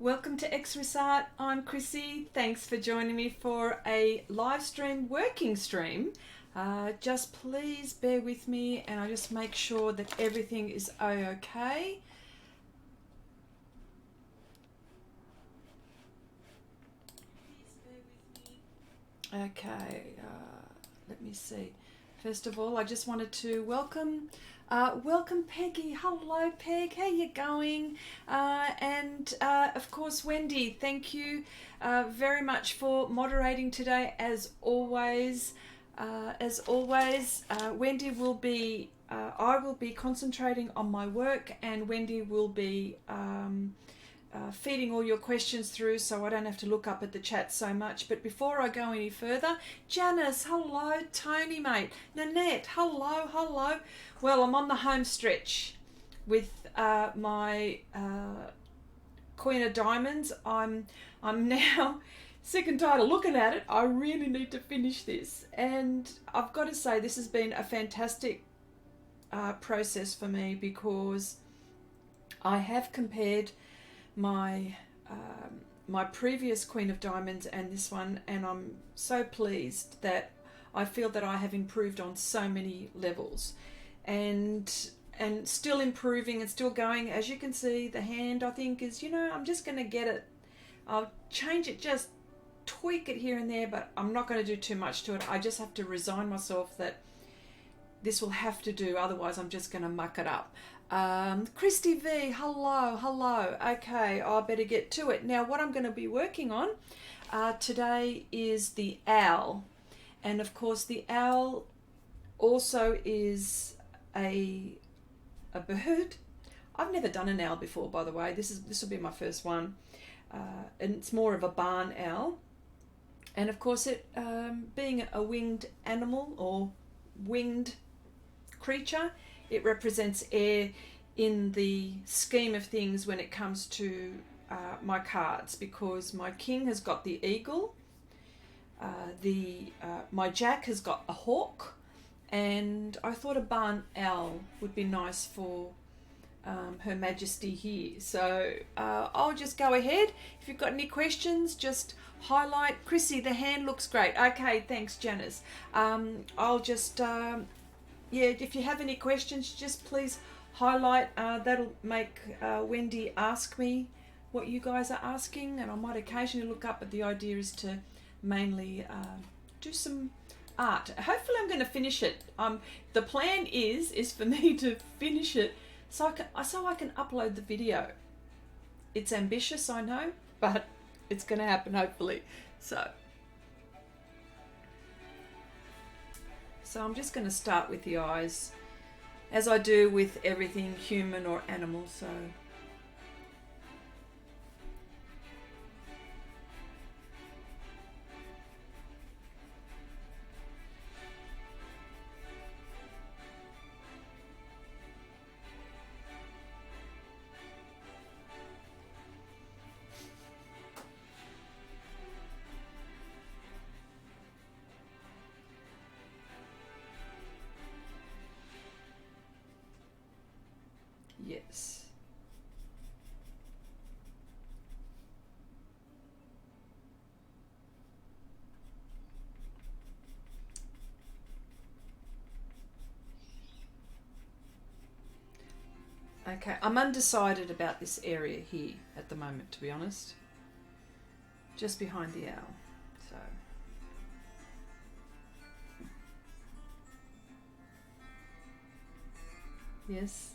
Welcome to Xrissart. I'm Chrissy. Thanks for joining me for a live stream, working stream. Just please bear with me and I just make sure that everything is okay. Okay, let me see. First of all, I just wanted to welcome Peggy. Hello, Peg. How you going? And of course, Wendy. Thank you very much for moderating today. As always, Wendy will be. I will be concentrating on my work, and Wendy will be feeding all your questions through, so I don't have to look up at the chat so much. But before I go any further, Janice, hello. Tony, mate. Nanette, hello. Well, I'm on the home stretch with my Queen of Diamonds. I'm now sick and tired of looking at it. I really need to finish this, and I've got to say this has been a fantastic process for me, because I have compared my my previous Queen of Diamonds and this one, and I'm so pleased that I feel that I have improved on so many levels, and still improving and still going. As you can see, the hand, I think, is, I'm just going to get it, I'll change it, just tweak it here and there, but I'm not going to do too much to it. I just have to resign myself that this will have to do, otherwise I'm just going to muck it up. Christy V, hello. Okay, I better get to it. Now, what I'm going to be working on today is the owl. And of course, the owl also is a bird. I've never done an owl before, by the way. This will be my first one. And it's more of a barn owl. And of course, it being a winged animal or winged creature, it represents air in the scheme of things when it comes to my cards, because my king has got the eagle, my jack has got a hawk, and I thought a barn owl would be nice for Her Majesty here. So I'll just go ahead. If you've got any questions, just highlight. Chrissy, the hand looks great. Okay, thanks, Janice. I'll just if you have any questions, just please highlight. That'll make Wendy ask me what you guys are asking, and I might occasionally look up, but the idea is to mainly do some art. Hopefully I'm going to finish it. The plan is for me to finish it so I can upload the video. It's ambitious, I know, but it's going to happen, hopefully. So I'm just going to start with the eyes, as I do with everything human or animal. So yes. Okay, I'm undecided about this area here at the moment, to be honest. Just behind the owl. So yes.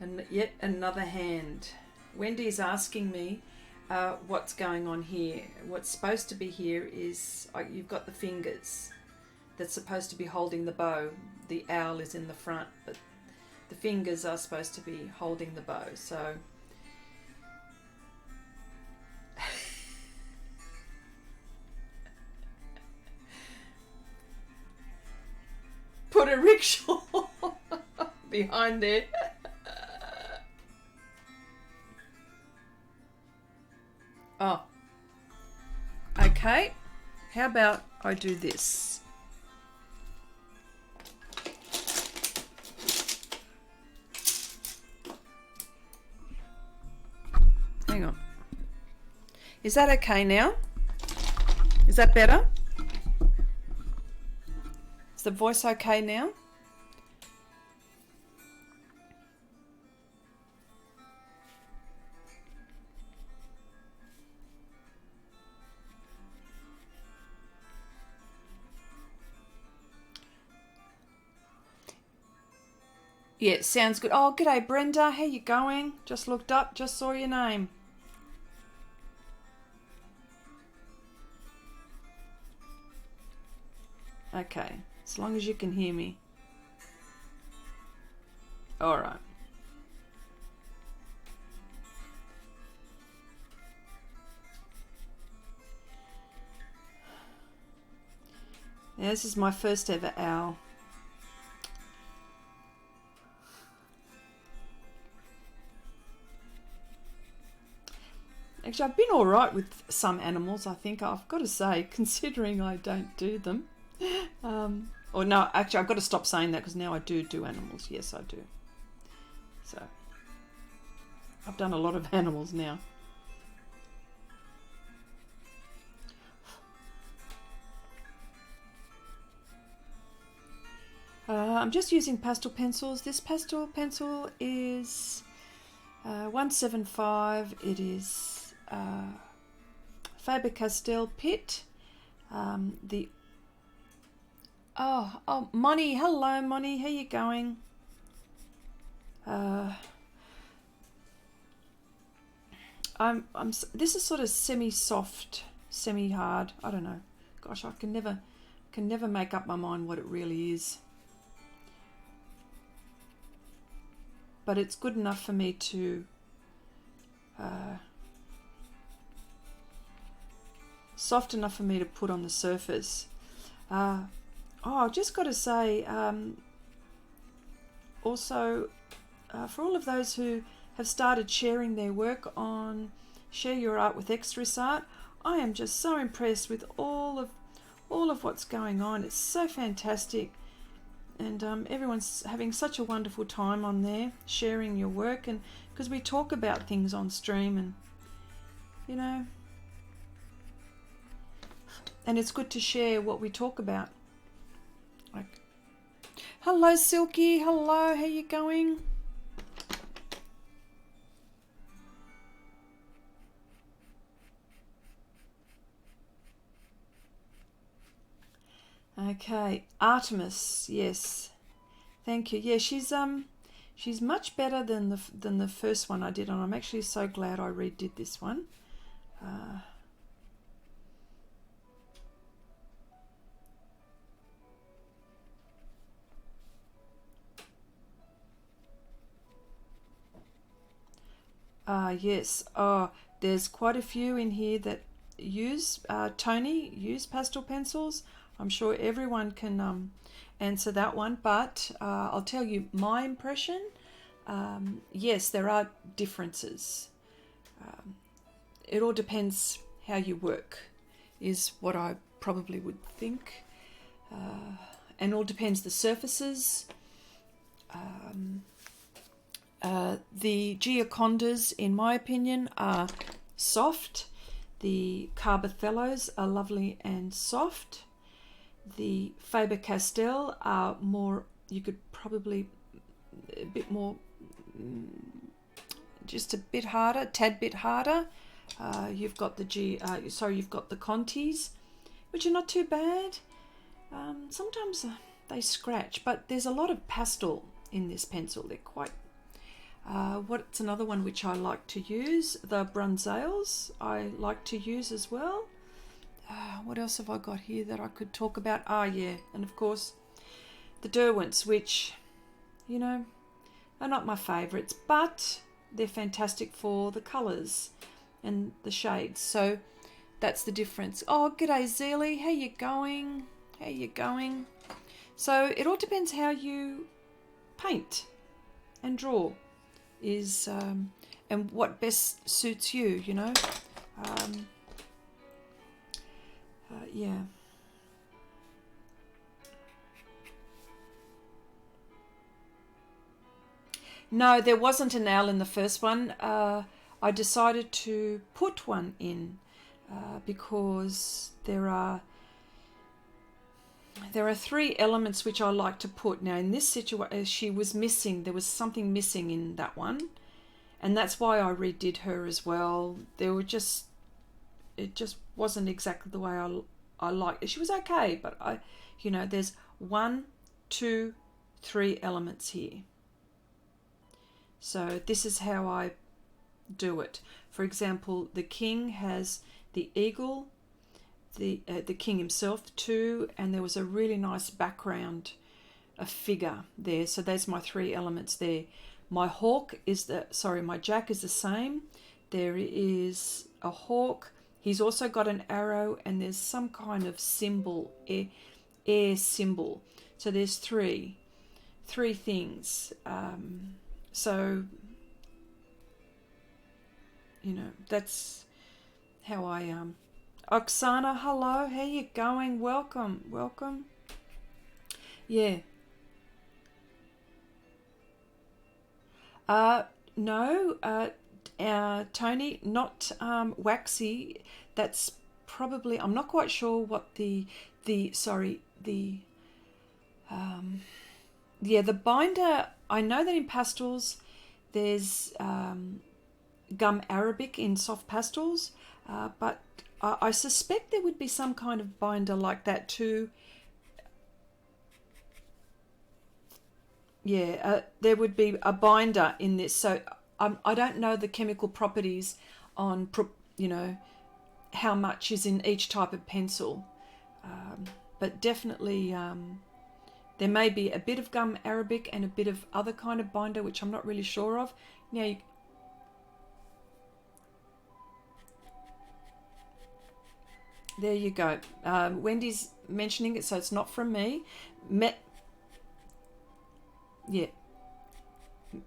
And yet another hand. Wendy's asking me what's going on here. What's supposed to be here is you've got the fingers that's supposed to be holding the bow. The owl is in the front, but the fingers are supposed to be holding the bow. So put a rickshaw behind there. Oh, okay. How about I do this? Hang on. Is that okay now? Is that better? Is the voice okay now? Yeah, sounds good. Oh, g'day Brenda, how you going? Just looked up, just saw your name. Okay, as long as you can hear me. All right. Yeah, this is my first ever owl. Actually, I've been all right with some animals, I think, I've got to say, considering I don't do them. Or no, actually, I've got to stop saying that because now I do animals. Yes, I do. So, I've done a lot of animals now. I'm just using pastel pencils. This pastel pencil is 175. It is Faber-Castell Pit. Moni, hello Moni, how you going? This is sort of semi-soft, semi-hard. I don't know. Gosh, I can never make up my mind what it really is. But it's good enough for me to soft enough for me to put on the surface. I've just got to say, also, for all of those who have started sharing their work on Share Your Art with Xrissart, I am just so impressed with all of what's going on. It's so fantastic. And everyone's having such a wonderful time on there, sharing your work, and because we talk about things on stream, and you know, and it's good to share what we talk about. Like, hello Silky, hello, how you going? Okay, Artemis, yes, thank you. Yeah, she's much better than the first one I did, and I'm actually so glad I redid this one. Yes. Oh, there's quite a few in here that use Tony use pastel pencils. I'm sure everyone can answer that one, but I'll tell you my impression. Yes, there are differences. It all depends how you work, is what I probably would think. And all depends the surfaces. The Giocondas, in my opinion, are soft. The Carbothellos are lovely and soft. The Faber-Castell are more, you could probably a bit more, just a bit harder, tad bit harder. You've got the you've got the Contis, which are not too bad. Sometimes they scratch, but there's a lot of pastel in this pencil. They're quite. What's another one which I like to use? The Brunsales I like to use as well. What else have I got here that I could talk about? Yeah, and of course the Derwents, which, you know, are not my favourites, but they're fantastic for the colours and the shades. So that's the difference. Oh, g'day Zeely, how you going? How you going? So it all depends how you paint and draw, is and what best suits you, you know. Yeah. No, there wasn't an owl in the first one. I decided to put one in because there are 3 elements which I like to put. Now in this situation she was missing, there was something missing in that one, and that's why I redid her as well. It just wasn't exactly the way I liked it. She was okay, but there's 1, 2, 3 elements here. So this is how I do it. For example, the king has the eagle, the king himself too, and there was a really nice background, a figure there. So there's my 3 elements there. My my jack is the same. There is a hawk. He's also got an arrow, and there's some kind of symbol, air symbol. So there's three things. So that's how I Oksana, hello, how you going? Welcome. Yeah. No, Tony, not waxy. That's probably, I'm not quite sure what the binder. I know that in pastels there's gum arabic in soft pastels, but I suspect there would be some kind of binder like that too. Yeah, there would be a binder in this. So I don't know the chemical properties on, how much is in each type of pencil. But definitely there may be a bit of gum arabic and a bit of other kind of binder, which I'm not really sure of. Now, there you go. Wendy's mentioning it, so it's not from me.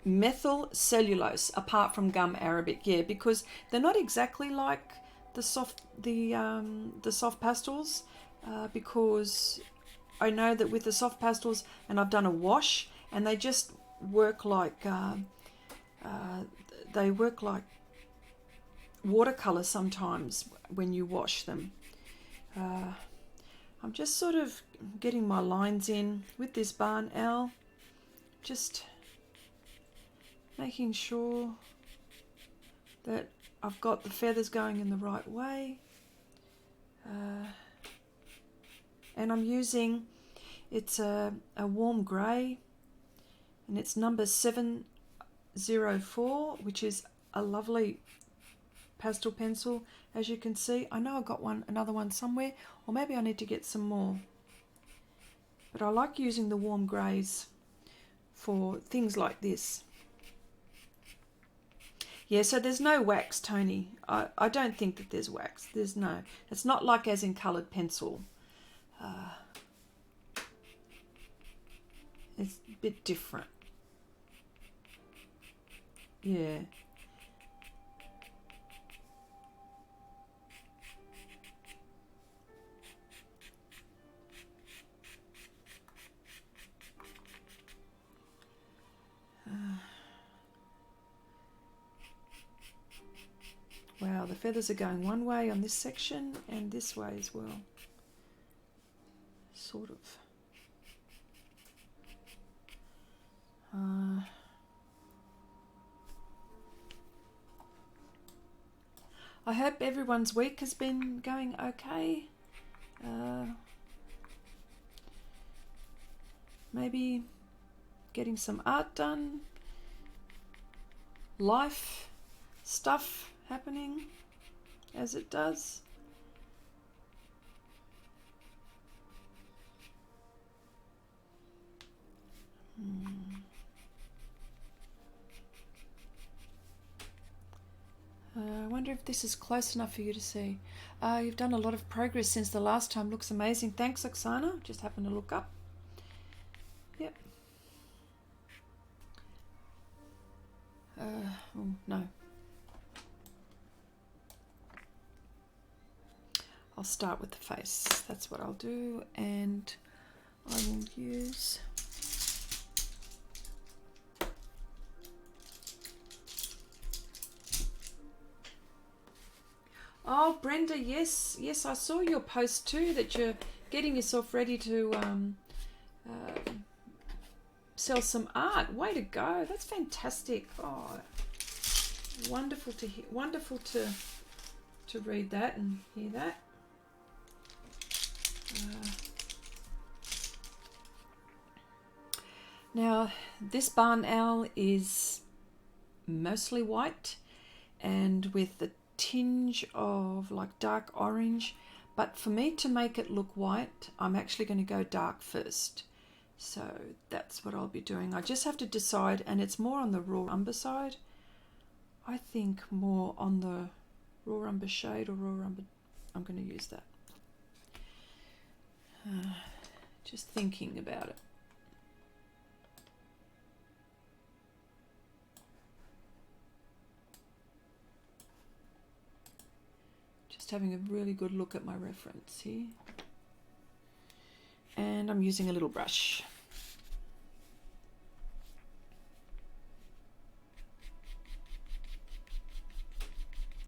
Methyl cellulose, apart from gum arabic, because they're not exactly like the soft pastels, because I know that with the soft pastels, and I've done a wash, and they just work like watercolor sometimes when you wash them. I'm just sort of getting my lines in with this barn owl, just making sure that I've got the feathers going in the right way. And I'm using, it's a warm grey, and it's number 704, which is a lovely pastel pencil, as you can see. I know I got another one somewhere, or maybe I need to get some more. But I like using the warm greys for things like this. Yeah, so there's no wax, Tony. I don't think that there's wax. There's no. It's not like as in coloured pencil. It's a bit different. Yeah. Wow, the feathers are going one way on this section and this way as well. Sort of. I hope everyone's week has been going okay. Maybe getting some art done. Life stuff happening as it does. I wonder if this is close enough for you to see. You've done a lot of progress since the last time. Looks amazing. Thanks, Oksana. Just happened to look up. Yep. Oh, no. I'll start with the face. That's what I'll do. And I will use... Oh, Oh, Brenda, yes, I saw your post too, that you're getting yourself ready to sell some art. Way to go! That's fantastic. Oh, wonderful to hear. Wonderful to read that and hear that. Now, this barn owl is mostly white and with a tinge of like dark orange, but for me to make it look white, I'm actually going to go dark first. So that's what I'll be doing. I just have to decide, and it's more on the raw umber side. I think more on the raw umber shade or raw umber. I'm going to use that. Just thinking about it. Having a really good look at my reference here, and I'm using a little brush.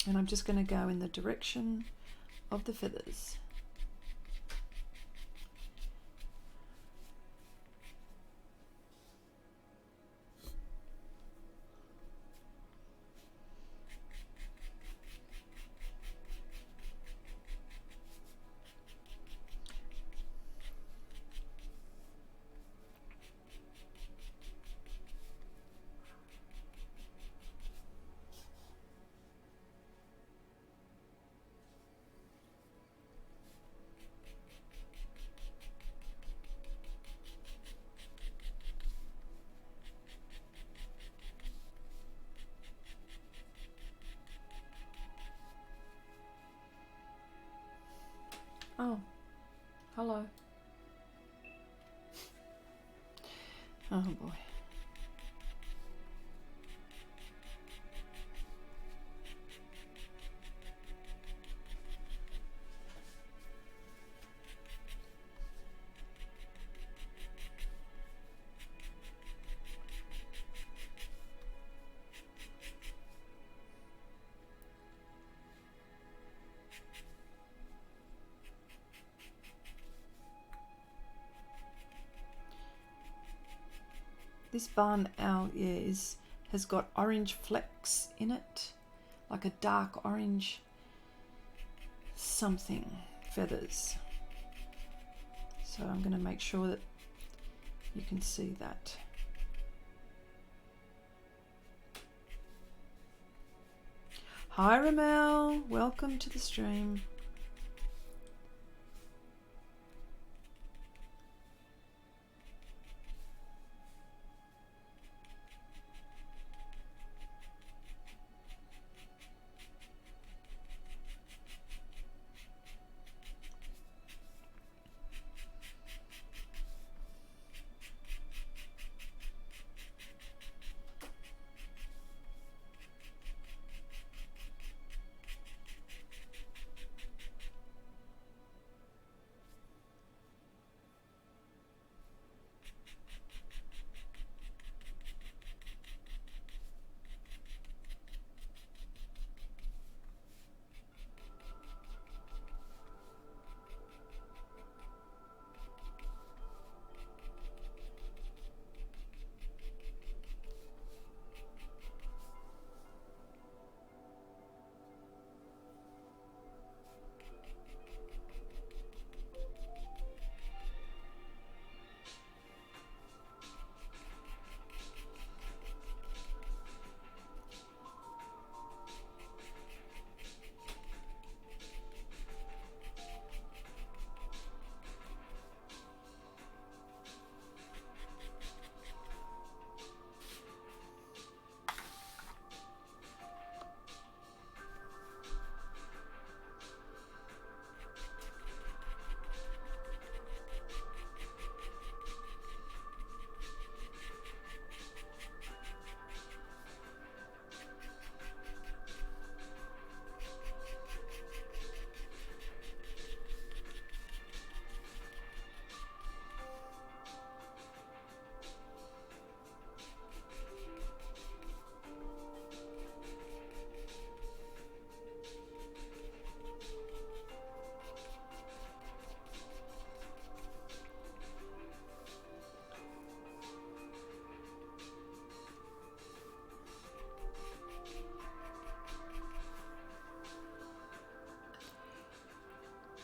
And I'm just going to go in the direction of the feathers. Oh, hello. Oh boy. This barn owl has got orange flecks in it, like a dark orange something feathers. So I'm going to make sure that you can see that. Hi Ramel, welcome to the stream.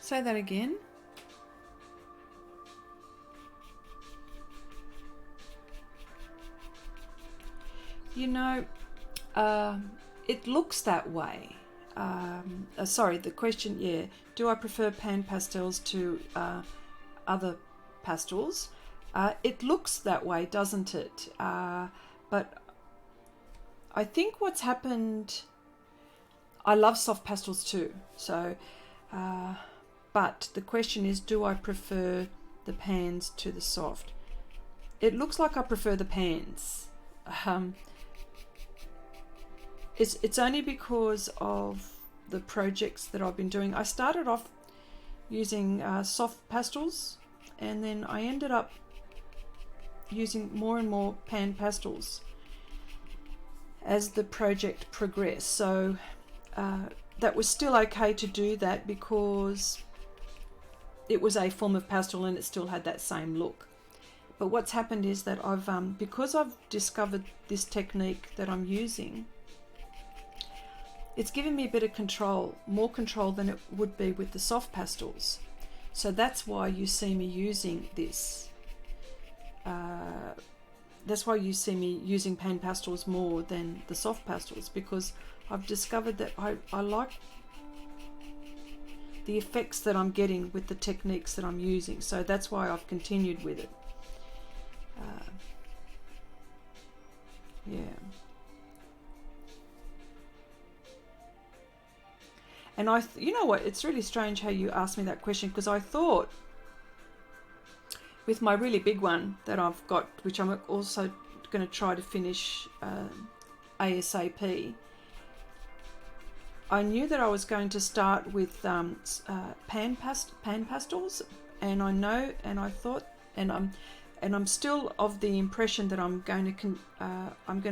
Say that again. You know, it looks that way. Sorry, the question, yeah. Do I prefer pan pastels to other pastels? It looks that way, doesn't it? But I think what's happened, I love soft pastels too. So, but the question is, do I prefer the pans to the soft? It looks like I prefer the pans. It's only because of the projects that I've been doing. I started off using soft pastels, and then I ended up using more and more pan pastels as the project progressed. So that was still okay to do that because it was a form of pastel and it still had that same look. But what's happened is that because I've discovered this technique that I'm using, it's given me a bit of control, more control than it would be with the soft pastels. So that's why you see me using this. That's why you see me using pan pastels more than the soft pastels, because I've discovered that I like the effects that I'm getting with the techniques that I'm using. So that's why I've continued with it. Yeah. And you know what, it's really strange how you asked me that question, because I thought with my really big one that I've got, which I'm also going to try to finish ASAP, I knew that I was going to start with pan pastels, and I'm still of the impression that I'm going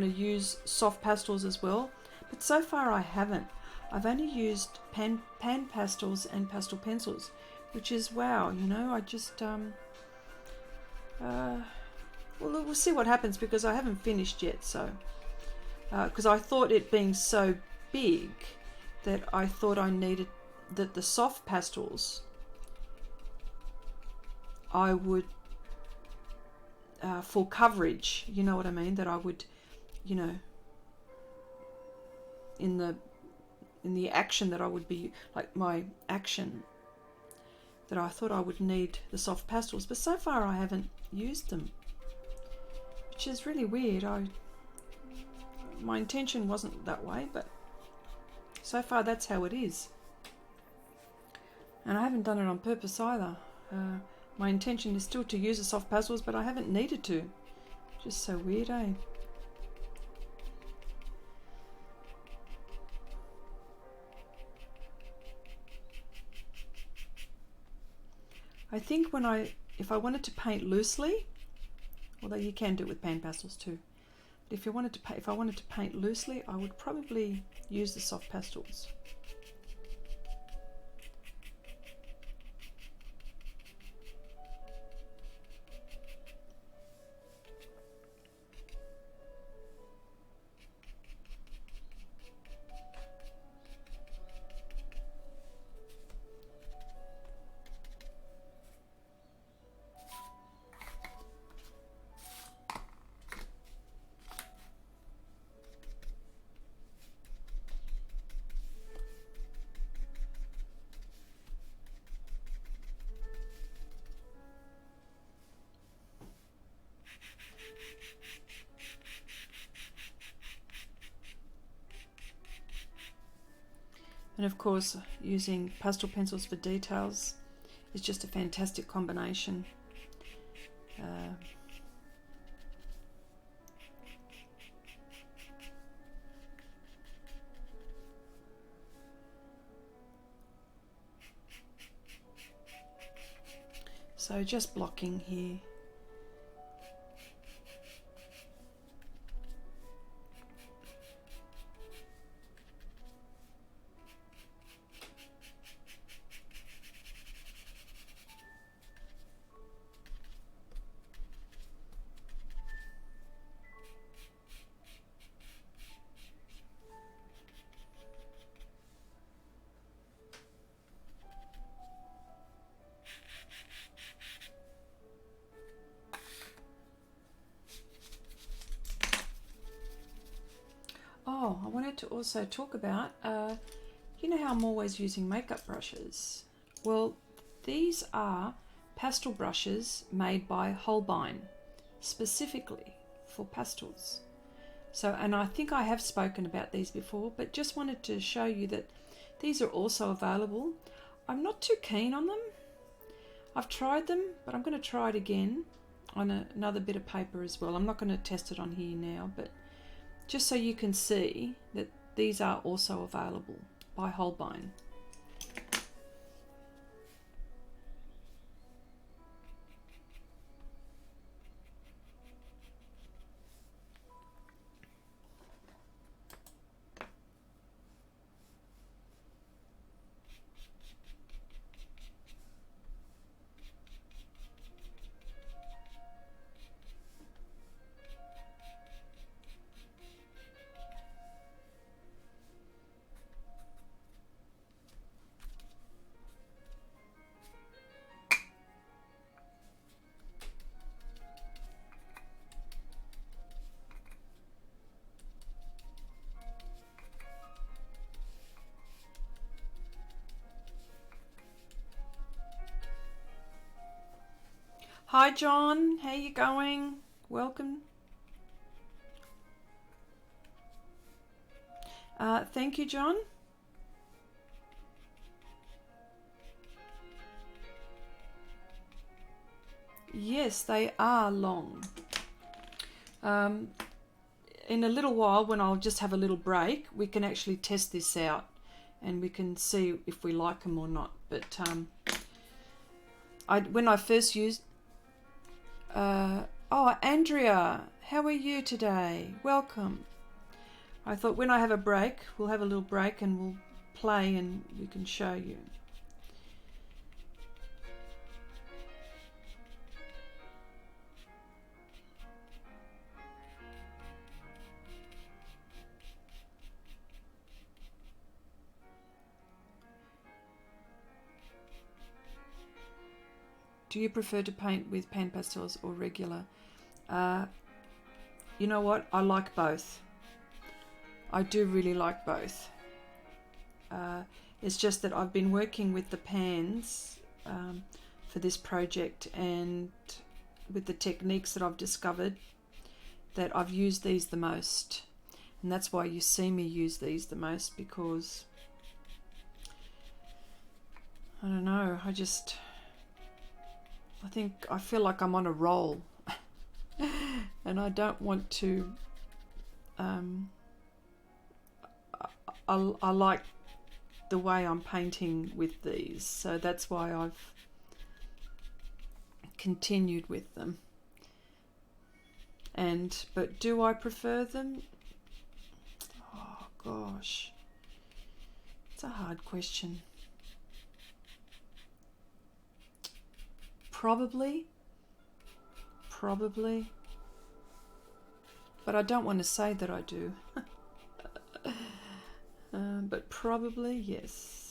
to use soft pastels as well, but so far I haven't. I've only used pan pastels and pastel pencils, which is wow. You know, I just well, we'll see what happens, because I haven't finished yet. So because I thought it being so big that I thought I needed that the soft pastels I would for coverage, you know what I mean, that I would, you know, in the action that I would be, like my action, that I thought I would need the soft pastels, but so far I haven't used them, which is really weird. My intention wasn't that way, but so far that's how it is. And I haven't done it on purpose either. My intention is still to use the soft pastels, but I haven't needed to. Just so weird, eh? I think if I wanted to paint loosely, although you can do it with pan pastels too, but if I wanted to paint loosely, I would probably use the soft pastels. And of course, using pastel pencils for details is just a fantastic combination. So just blocking here. wanted to also talk about, you know how I'm always using makeup brushes? Well, these are pastel brushes made by Holbein, specifically for pastels. So, and I think I have spoken about these before, but just wanted to show you that these are also available. I'm not too keen on them. I've tried them, but I'm going to try it again on another bit of paper as well. I'm not going to test it on here now, but just so you can see that these are also available by Holbein. Hi John, how you going? Welcome. Thank you, John. Yes, they are long. In a little while, when I'll just have a little break, we can actually test this out and we can see if we like them or not. But when I first used... oh, Andrea, how are you today? Welcome. I thought when I have a break, we'll have a little break and we'll play and we can show you. Do you prefer to paint with pan pastels or regular? You know what? I like both. I do really like both. It's just that I've been working with the pans for this project, and with the techniques that I've discovered, that I've used these the most. And that's why you see me use these the most, because I don't know, I feel like I'm on a roll and I don't want to I like the way I'm painting with these, so that's why I've continued with them. But do I prefer them? Oh gosh, it's a hard question. Probably, but I don't want to say that I do. But probably yes.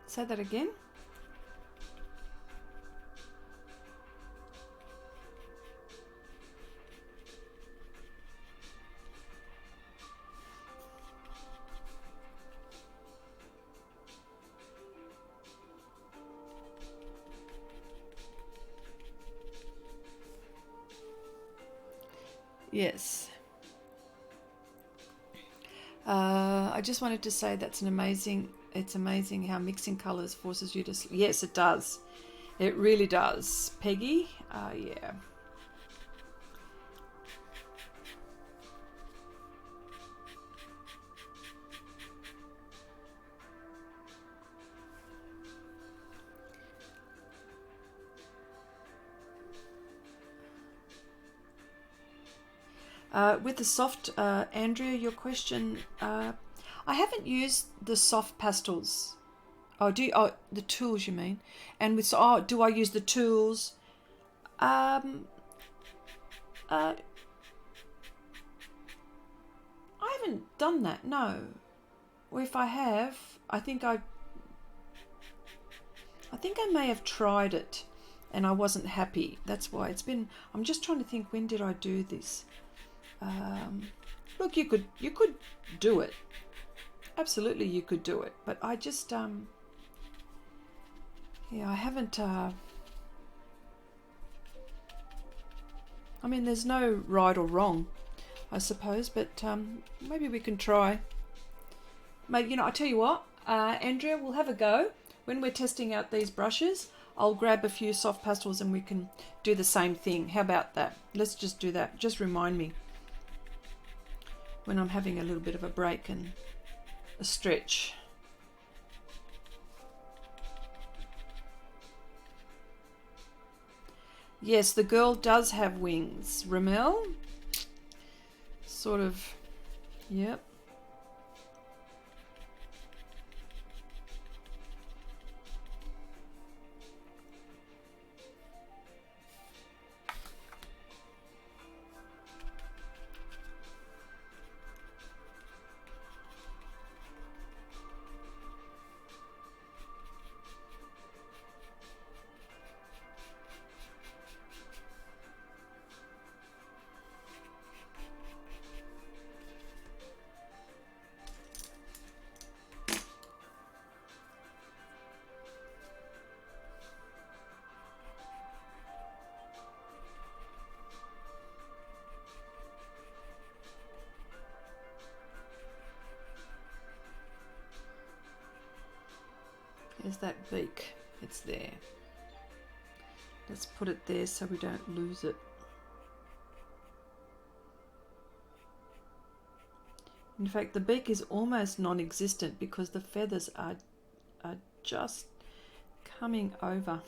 Say that again. Yes. I just wanted to say it's amazing how mixing colours forces you to... Yes, it does. It really does. Peggy? Yeah. With the soft, Andrea, your question, I haven't used the soft pastels. Oh, the tools you mean? And with, do I use the tools? I haven't done that, no. Or if I have, I think I may have tried it and I wasn't happy. That's why it's been, I'm just trying to think, when did I do this? Look, you could do it. Absolutely, you could do it. But I just, yeah, I haven't, I mean, there's no right or wrong, I suppose, but maybe we can try. Maybe, you know, I tell you what, Andrea, we'll have a go. When we're testing out these brushes, I'll grab a few soft pastels and we can do the same thing. How about that? Let's just do that. Just remind me when I'm having a little bit of a break and a stretch. Yes, the girl does have wings. Ramel? Sort of, yep. There's that beak. It's there. Let's put it there so we don't lose it. In fact, the beak is almost non-existent because the feathers are just coming over.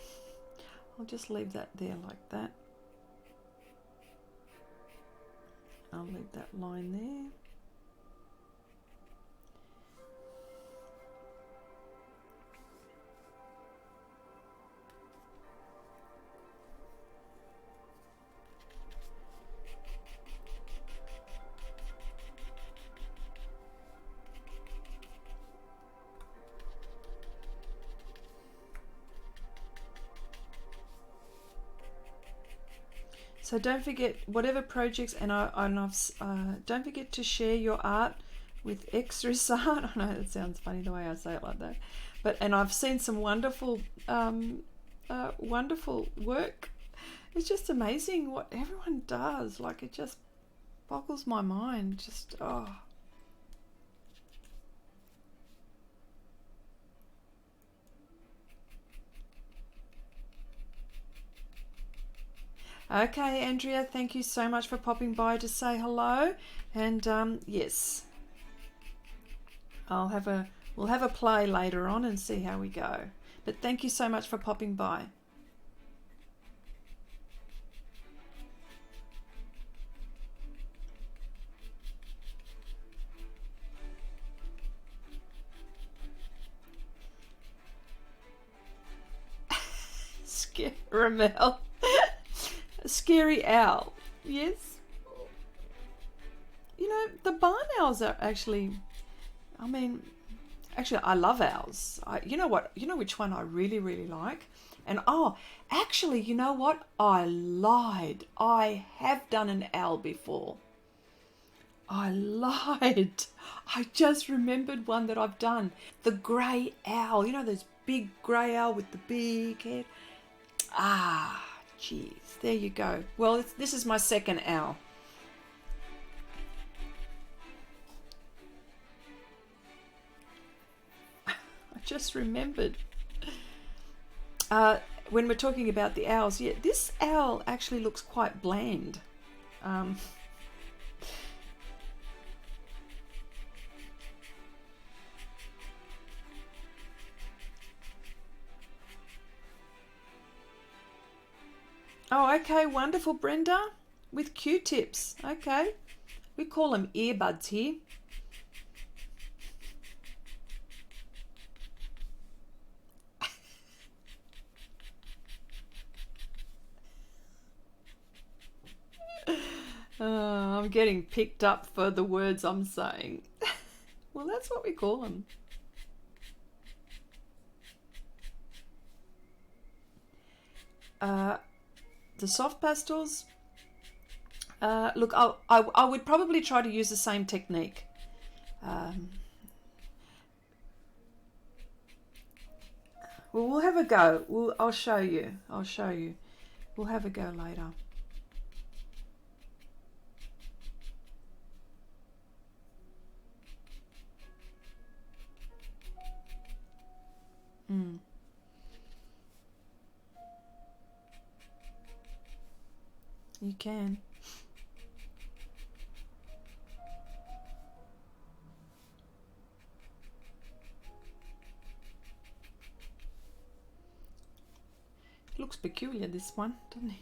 I'll just leave that there like that. I'll leave that line there. So don't forget, whatever projects, don't forget to share your art with Xrissart. I know it sounds funny the way I say it like that, and I've seen some wonderful, wonderful work. It's just amazing what everyone does. Like, it just boggles my mind. Just Okay, Andrea, thank you so much for popping by to say hello. And yes, we'll have a play later on and see how we go. But thank you so much for popping by. Ramel. Scary owl. Yes. You know, the barn owls are actually, I love owls. You know which one I really, really like? And actually, you know what? I lied. I have done an owl before. I lied. I just remembered one that I've done. The grey owl. You know, those big grey owl with the big head. Geez. There you go. Well, this is my second owl. I just remembered. When we're talking about the owls, yeah, this owl actually looks quite bland. Oh, okay, wonderful, Brenda, with Q-tips. Okay, We call them earbuds here. I'm getting picked up for the words I'm saying. Well, that's what we call them. The soft pastels. Look, I would probably try to use the same technique. Well, we'll have a go. I'll show you. We'll have a go later. You can. Looks peculiar, this one, doesn't it?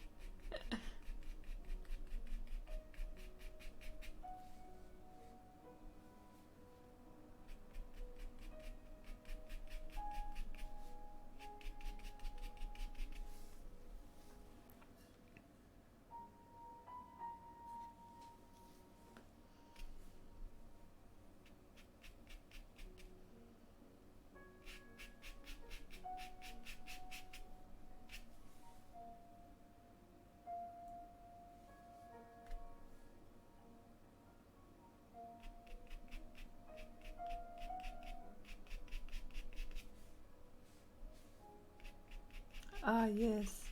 Ah, yes.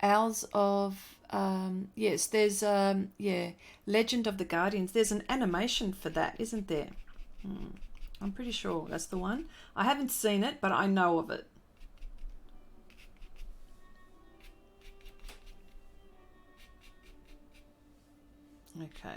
Owls of, yes, there's, yeah, Legend of the Guardians. There's an animation for that, isn't there? I'm pretty sure that's the one. I haven't seen it, but I know of it. Okay. I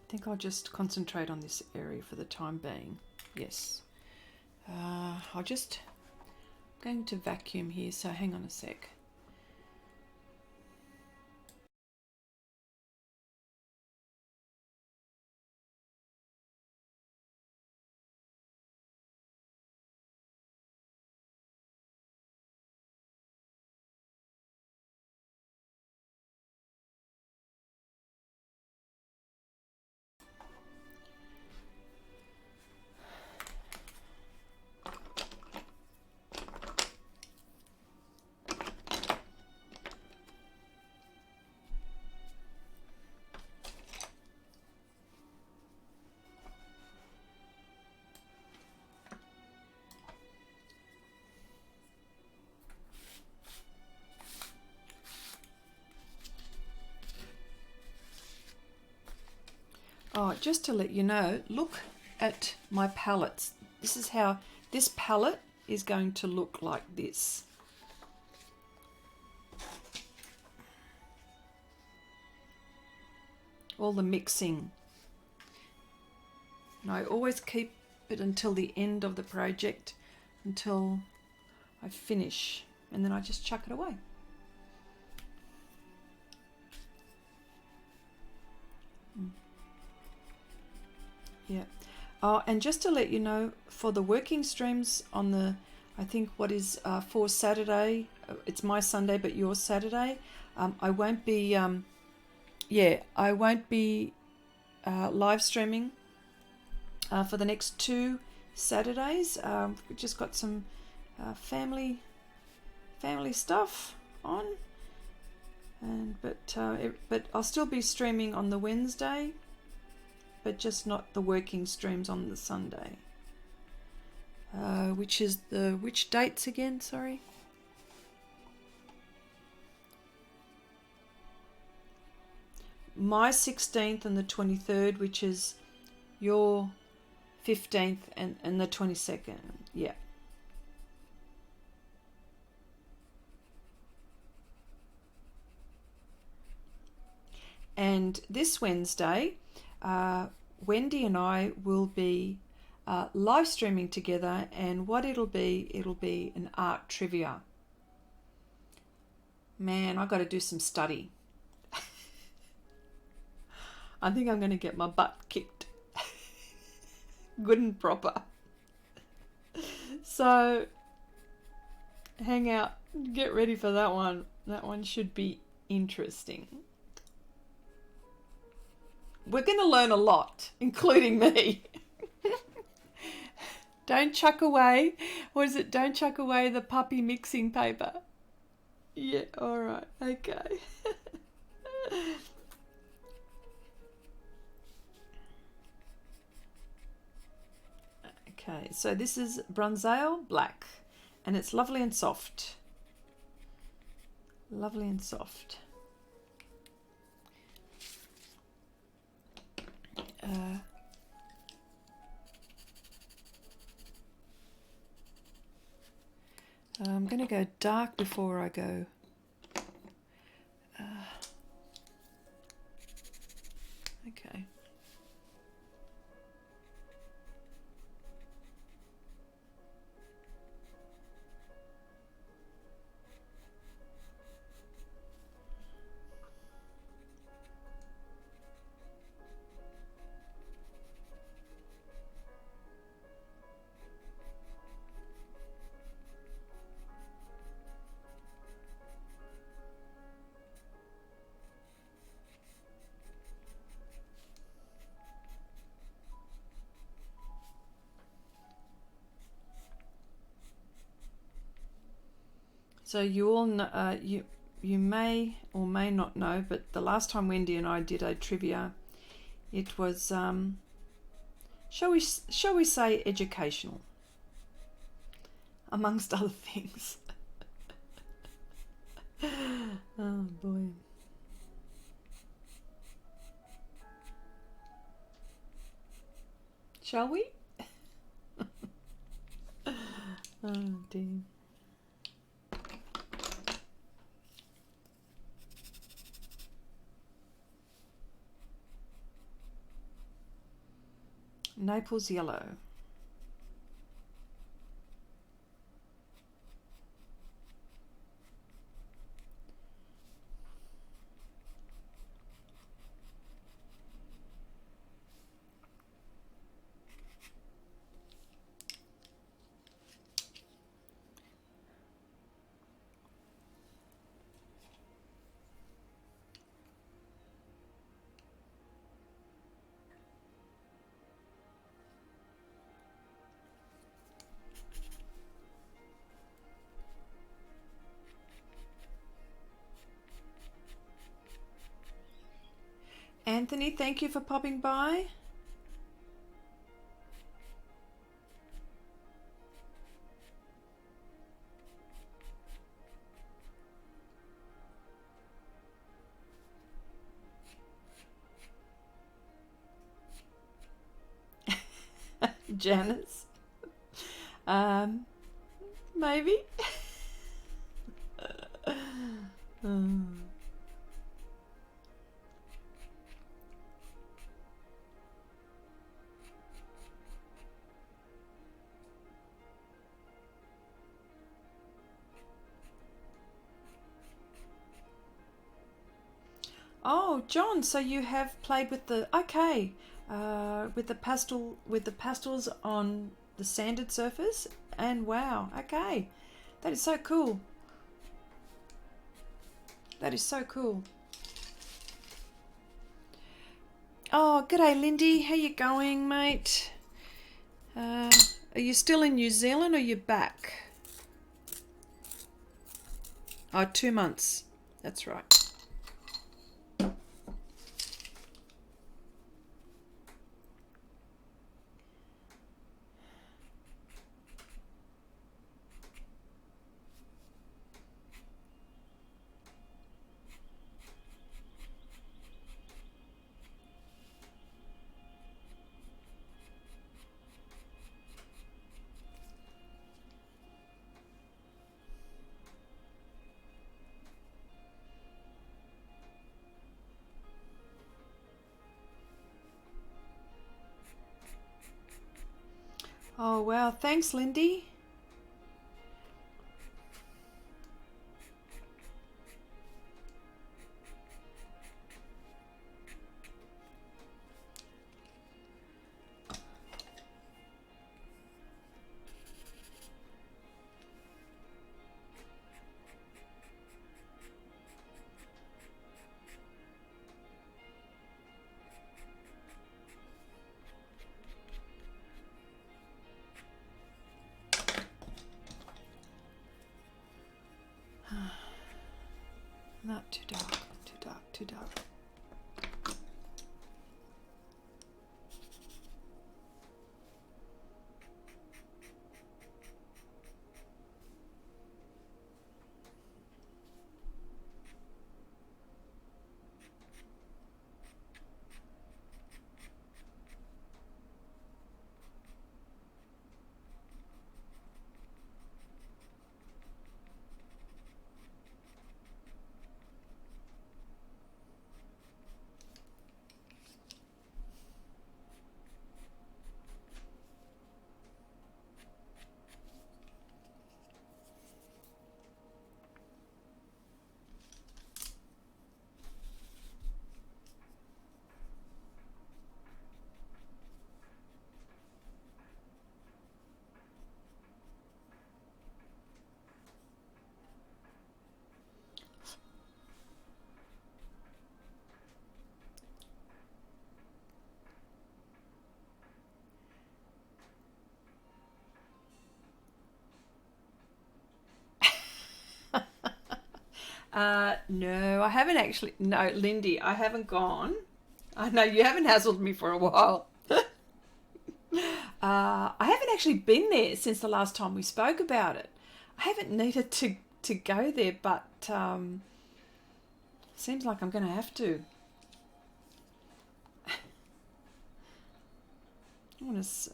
think I'll just concentrate on this area for the time being. Yes. I'm going to vacuum here, so hang on a sec. Oh, just to let you know, look at my palettes. This is how this palette is going to look like this. All the mixing. And I always keep it until the end of the project, until I finish, and then I just chuck it away. Yeah. Oh, and just to let you know, for the working streams on the, I think what is for Saturday, it's my Sunday but your Saturday, I won't be, I won't be live streaming for the next 2 Saturdays. We've just got some family stuff on, and but I'll still be streaming on the Wednesday, but just not the working streams on the Sunday. Which is which dates again? Sorry. My 16th and the 23rd, which is your 15th and the 22nd. Yeah. And this Wednesday, Wendy and I will be live streaming together, and what it'll be an art trivia. Man, I got to do some study. I think I'm going to get my butt kicked. Good and proper. So, hang out. Get ready for that one. That one should be interesting. We're going to learn a lot, including me. Don't chuck away. What is it? Don't chuck away the puppy mixing paper. Yeah, all right. Okay. Okay, so this is Bronzale Black, and it's lovely and soft. Lovely and soft. I'm going to go dark before I go. Okay. So you all know, you may or may not know, but the last time Wendy and I did a trivia, it was shall we say educational, amongst other things. Oh boy. Shall we? Oh dear. Naples yellow. Anthony, thank you for popping by. Janice. Maybe. Oh, John, so you have played with the with the pastels on the sanded surface, and wow, okay, that is so cool. That is so cool. Oh, g'day, Lindy. How you going, mate? Are you still in New Zealand or you back? Oh, 2 months. That's right. Oh, wow. Thanks, Lindy. Not too dark, too dark, too dark. No, I haven't actually. No, Lindy, I haven't gone. I know you haven't hassled me for a while. I haven't actually been there since the last time we spoke about it. I haven't needed to go there, but seems like I'm going to have to. I want to.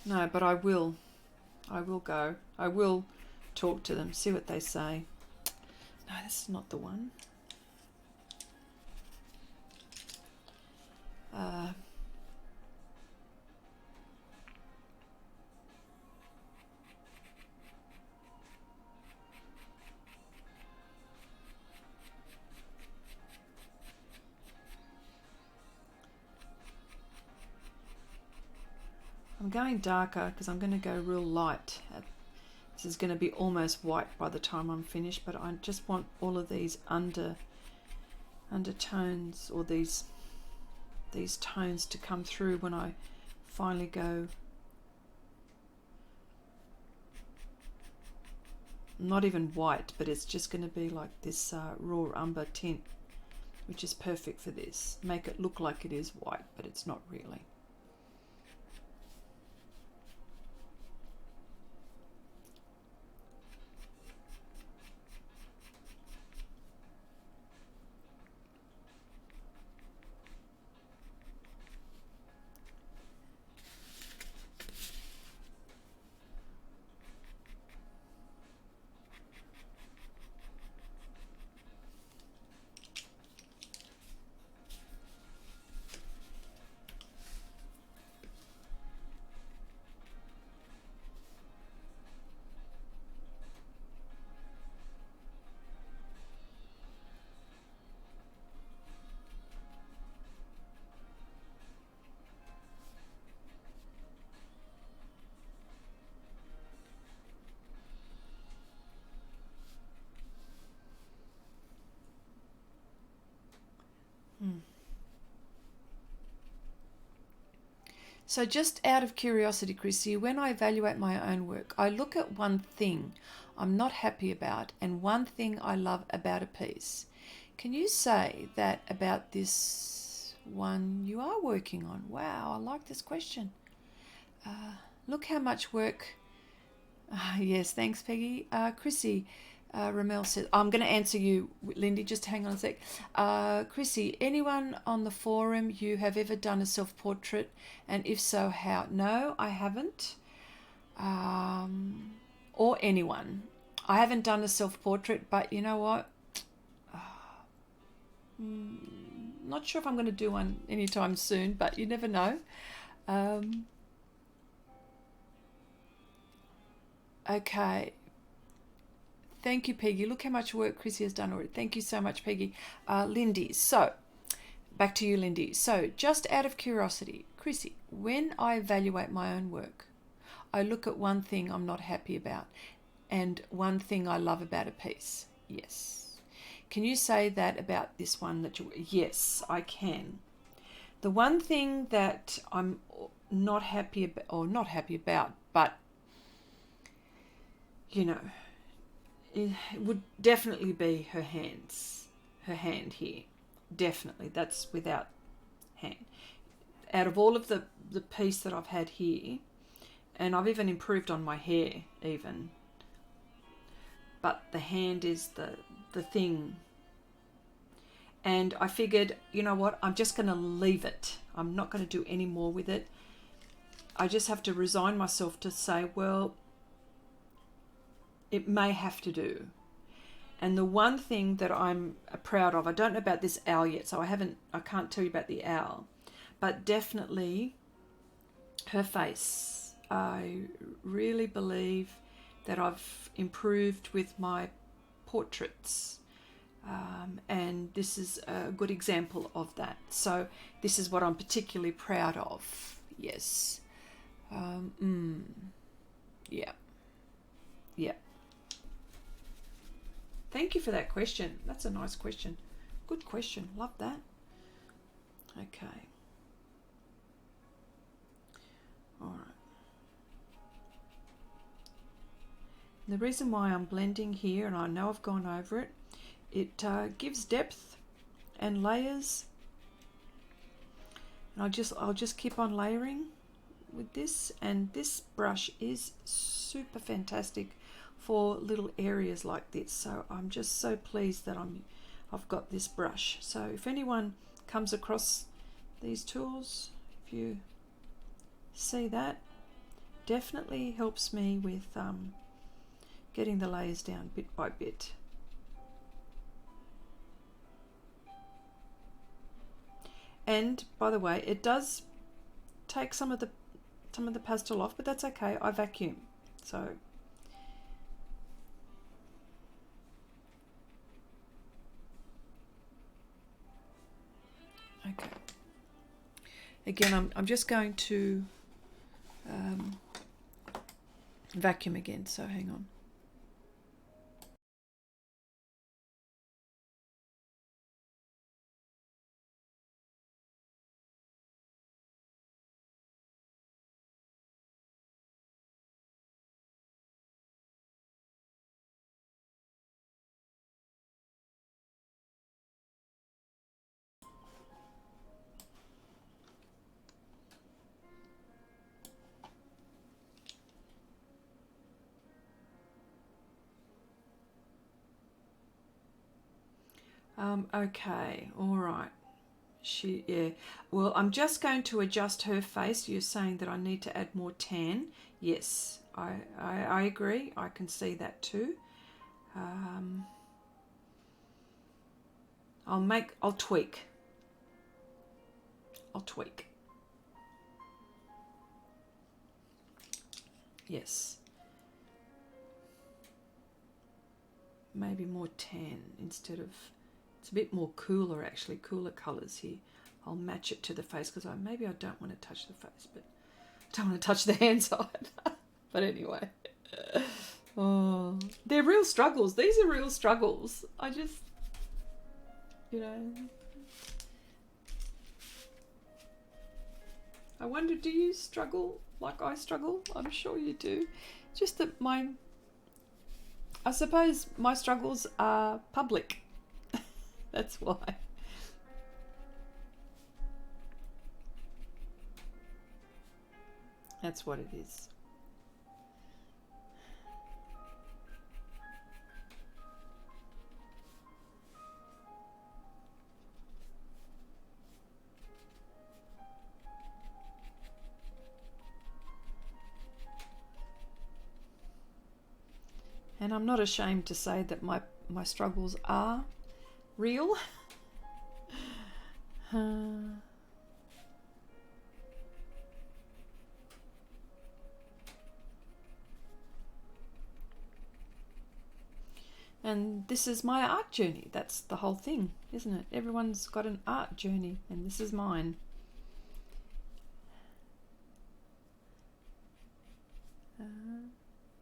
No, but I will. I will go. I will talk to them, see what they say. No, this is not the one. I'm going darker because I'm going to go real light. This is going to be almost white by the time I'm finished, but I just want all of these undertones or these tones to come through when I finally go. Not even white, but it's just going to be like this raw umber tint, which is perfect for this. Make it look like it is white, but it's not really. So just out of curiosity, Chrissy, when I evaluate my own work, I look at one thing I'm not happy about and one thing I love about a piece. Can you say that about this one you are working on? Wow, I like this question. Look how much work... yes, thanks, Peggy. Chrissy, Ramel says, I'm going to answer you, Lindy, just hang on a sec. Chrissy, anyone on the forum you have ever done a self-portrait, and if so, how? No, I haven't. Or anyone. I haven't done a self-portrait, but you know what? Not sure if I'm going to do one anytime soon, but you never know. Okay. Thank you, Peggy. Look how much work Chrissy has done already. Thank you so much, Peggy. Lindy, so back to you, Lindy. So just out of curiosity, Chrissy, when I evaluate my own work, I look at one thing I'm not happy about and one thing I love about a piece. Yes. Can you say that about this one that you... Yes, I can. The one thing that I'm not happy about, or not happy about, but, you know, it would definitely be her hands, her hand here. Definitely, that's without hand. Out of all of the piece that I've had here, and I've even improved on my hair even, but the hand is the thing. And I figured, you know what, I'm just going to leave it. I'm not going to do any more with it. I just have to resign myself to say, well, it may have to do. And the one thing that I'm proud of, I don't know about this owl yet, so I can't tell you about the owl, but definitely her face. I really believe that I've improved with my portraits. And this is a good example of that. So this is what I'm particularly proud of. Yes. Yeah. Yeah. Thank you for that question. That's a nice question. Good question. Love that. Okay. All right. The reason why I'm blending here, and I know I've gone over it, it gives depth and layers. And I'll just keep on layering with this, and this brush is super fantastic for little areas like this. So I'm just so pleased that I've got this brush. So if anyone comes across these tools, if you see that, definitely helps me with getting the layers down bit by bit. And by the way, it does take some of the pastel off, but that's okay. I vacuum. So okay. Again, I'm just going to vacuum again, so hang on. Okay, all right. Yeah. Well, I'm just going to adjust her face. You're saying that I need to add more tan. Yes, I agree. I can see that too. I'll tweak. Yes. Maybe more tan instead of, it's a bit more cooler actually, cooler colours here. I'll match it to the face because maybe I don't want to touch the face, but I don't want to touch the hand side. But anyway. Oh, they're real struggles. These are real struggles. I just, you know, I wonder, do you struggle like I struggle? I'm sure you do. Just that I suppose my struggles are public. That's why. That's what it is. And I'm not ashamed to say that my struggles are real. And this is my art journey. That's the whole thing, isn't it? Everyone's got an art journey, and this is mine.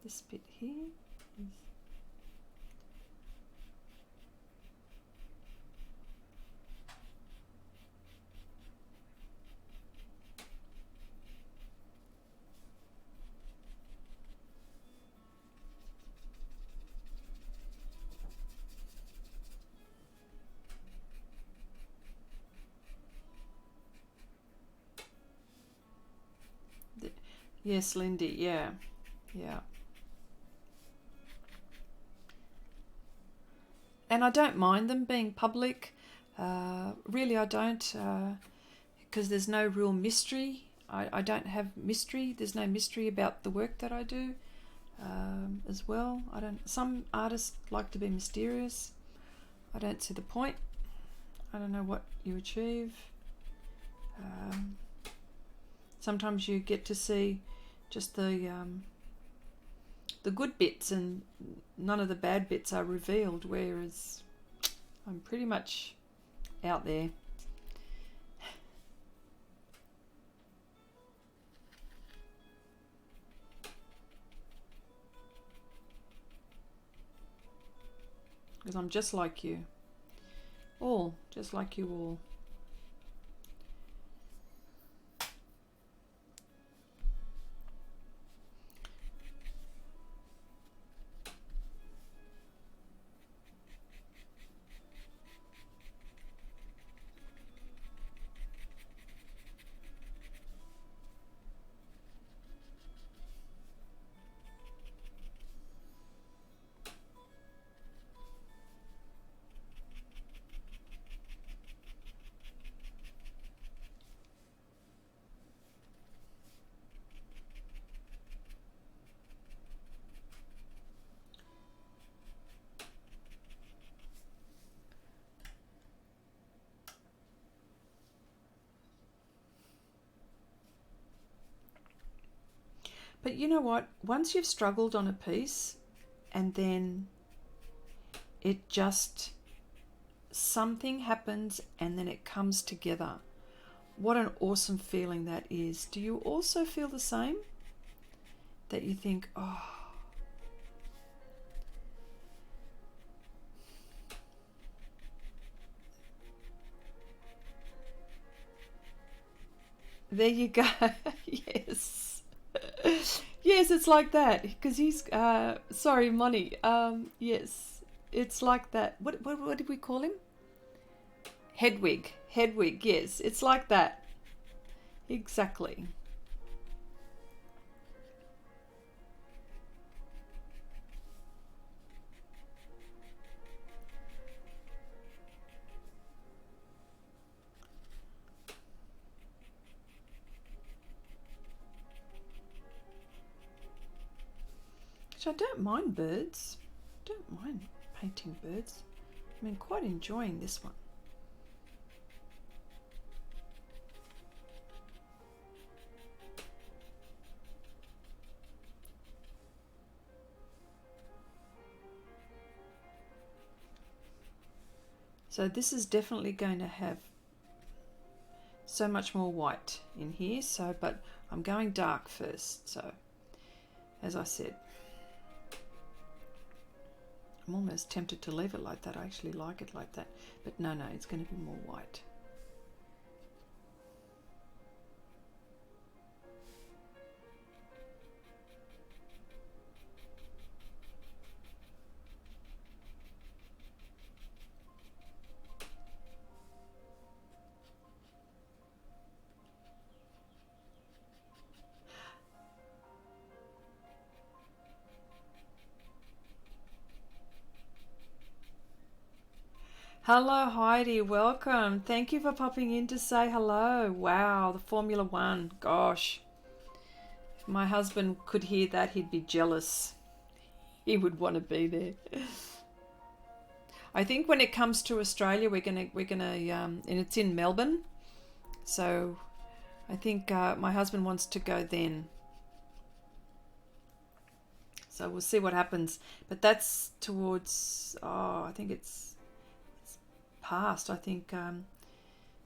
This bit here is... Yes, Lindy, yeah. And I don't mind them being public. Really, I don't, because there's no real mystery. I don't have mystery. There's no mystery about the work that I do as well. Some artists like to be mysterious. I don't see the point. I don't know what you achieve. Sometimes you get to see just the good bits, and none of the bad bits are revealed, whereas I'm pretty much out there. Because I'm just like you. All, just like you all. But you know what? Once you've struggled on a piece and then it just, something happens and then it comes together. What an awesome feeling that is. Do you also feel the same? That you think, oh, there you go. Yes. Yes, it's like that, because he's sorry, Money. Yes, it's like that. What did we call him? Hedwig. Yes, it's like that. Exactly. I don't mind birds. Don't mind painting birds. I mean, quite enjoying this one. So this is definitely going to have so much more white in here. So, but I'm going dark first. So, as I said, I'm almost tempted to leave it like that. I actually like it like that. But no, it's going to be more white. Hello Heidi, welcome. Thank you for popping in to say hello. Wow, the Formula One. Gosh, if my husband could hear that, he'd be jealous. he would want to be there. I think when it comes to Australia, we're gonna, and it's in Melbourne, so I think my husband wants to go then. So we'll see what happens. But that's towards, I think it's past. I think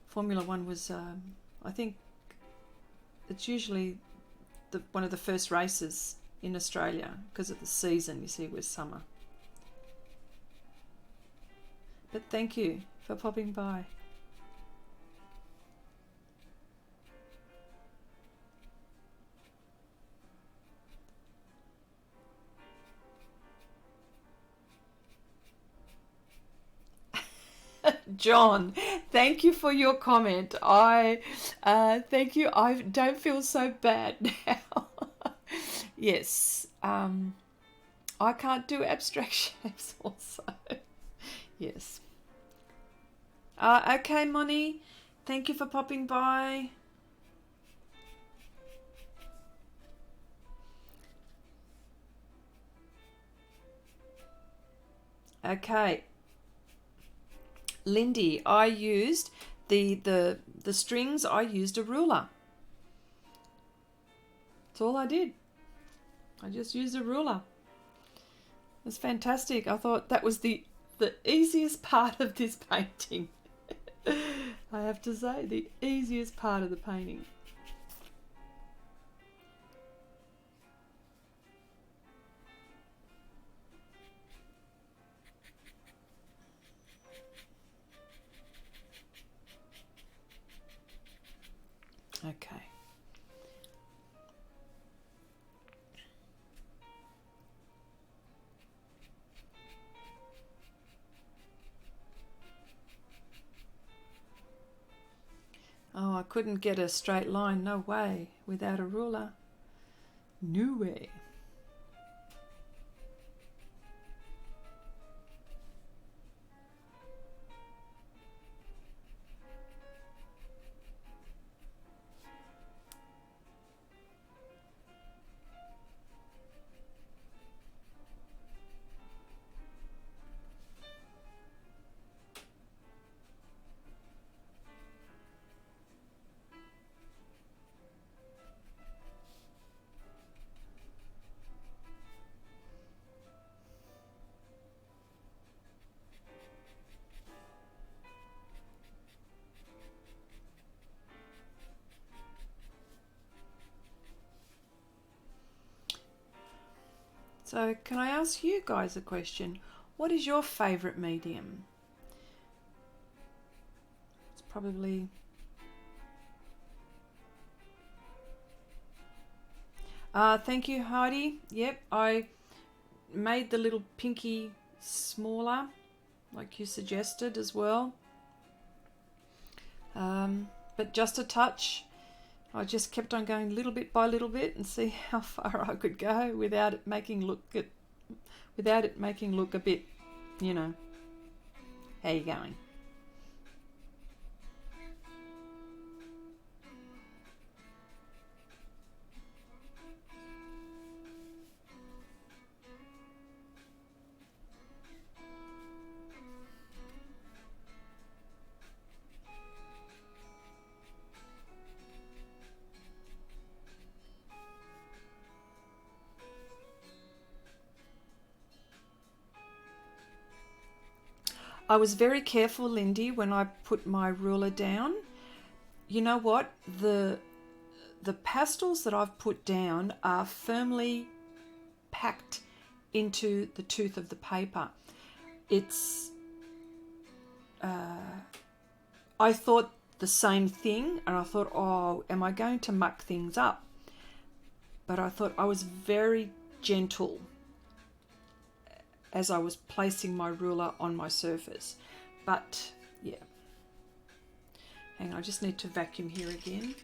Formula One was, I think it's usually one of the first races in Australia because of the season, you see, with summer. But thank you for popping by. John, thank you for your comment. Thank you. I don't feel so bad now. Yes, I can't do abstract shapes also. Yes. Okay, Moni, thank you for popping by. Okay. Lindy, I used the strings, I used a ruler. That's all I did. I just used a ruler. It was fantastic. I thought that was the easiest part of this painting. I have to say, the easiest part of the painting. Okay. Oh, I couldn't get a straight line, no way, without a ruler. No way. So can I ask you guys a question? What is your favourite medium? It's probably... thank you, Heidi. Yep, I made the little pinky smaller, like you suggested as well. But just a touch. I just kept on going little bit by little bit and see how far I could go without it making look a bit, you know. How you going? I was very careful, Lindy, when I put my ruler down. You know what? The pastels that I've put down are firmly packed into the tooth of the paper. It's... I thought the same thing, and I thought, oh, am I going to muck things up? But I thought I was very gentle as I was placing my ruler on my surface. But yeah, hang on, I just need to vacuum here again.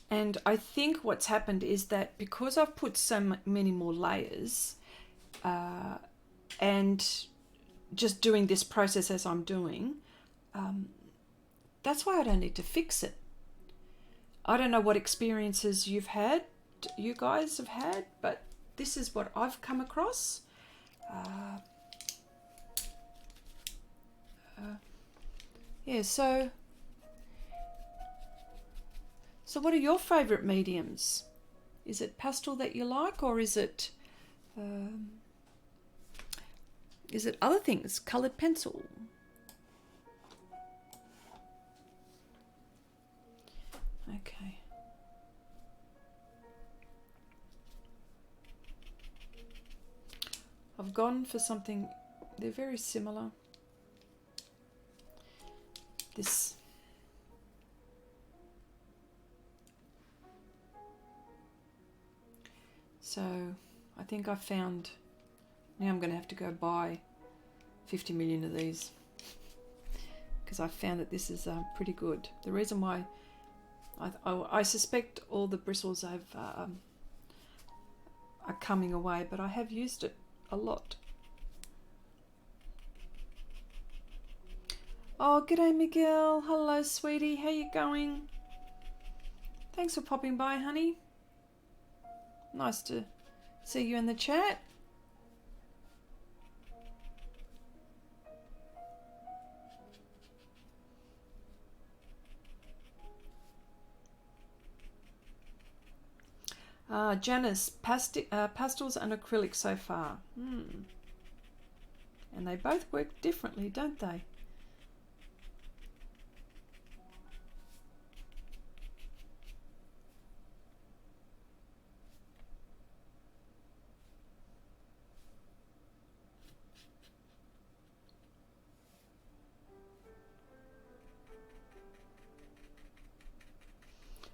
And I think what's happened is that because I've put so many more layers and just doing this process as I'm doing, that's why I don't need to fix it. I don't know what experiences you guys have had, but this is what I've come across. Yeah, so what are your favourite mediums? Is it pastel that you like, or is it other things? Coloured pencil? Okay. I've gone for something, they're very similar. This. So I think I found, now I'm going to have to go buy 50 million of these because I found that this is pretty good. The reason why I suspect all the bristles are coming away, but I have used it a lot. Oh, g'day Miguel. Hello, sweetie. How you going? Thanks for popping by, honey. Nice to see you in the chat. Janice, pastels and acrylic so far. And they both work differently, don't they?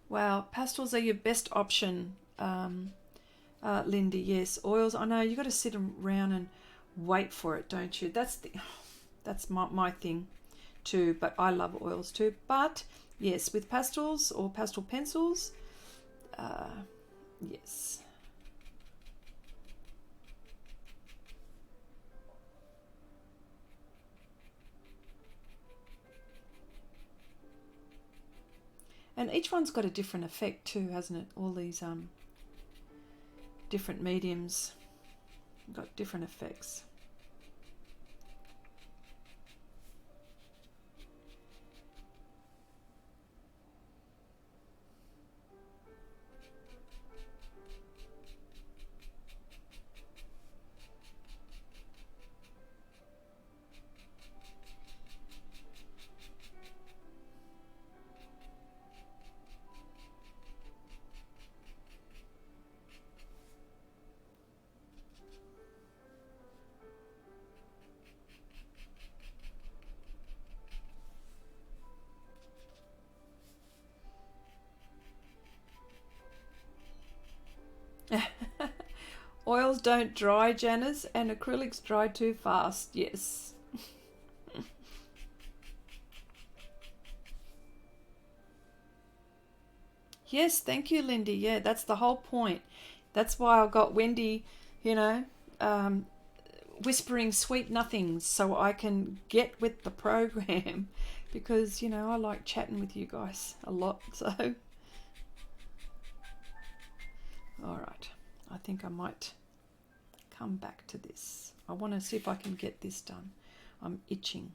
Wow, pastels are your best option, Lindy. Yes, oils. I know you got to sit around and wait for it, don't you? That's my thing too. But I love oils too. But yes, with pastels or pastel pencils, yes. And each one's got a different effect too, hasn't it? All these different mediums got different effects. Oils don't dry, Janice, and acrylics dry too fast. Yes. Yes, thank you, Lindy. Yeah, that's the whole point. That's why I got Wendy, whispering sweet nothings so I can get with the program because, I like chatting with you guys a lot. So, all right. I think I might come back to this. I want to see if I can get this done. I'm itching.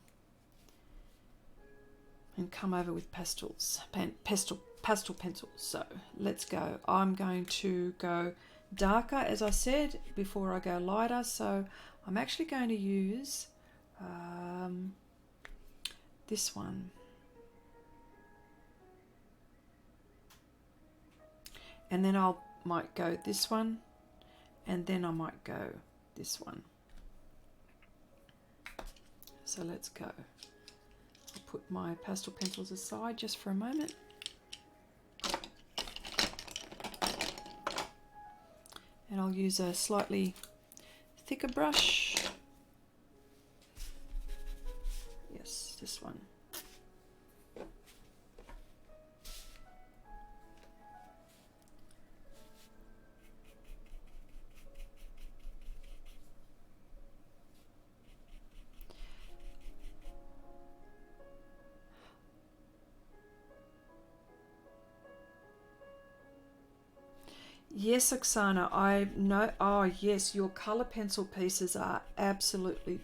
And come over with pastels, pastel pencils. So let's go. I'm going to go darker, as I said, before I go lighter. So I'm actually going to use this one. And then might go this one, and then I might go this one. So let's go. I'll put my pastel pencils aside just for a moment. And I'll use a slightly thicker brush. Yes, this one. Yes, Oksana, I know. Oh, yes, your colour pencil pieces are absolutely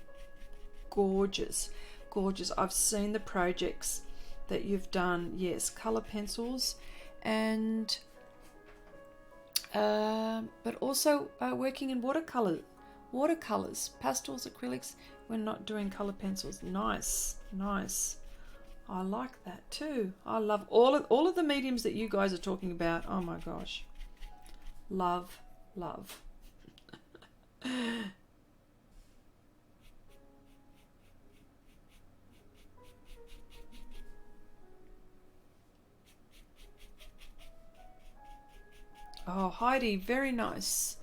gorgeous. Gorgeous. I've seen the projects that you've done. Yes, colour pencils, and but also working in watercolors, pastels, acrylics. We're not doing colour pencils. Nice, nice. I like that too. I love all of the mediums that you guys are talking about. Oh my gosh. Love, love. Oh, Heidi, very nice.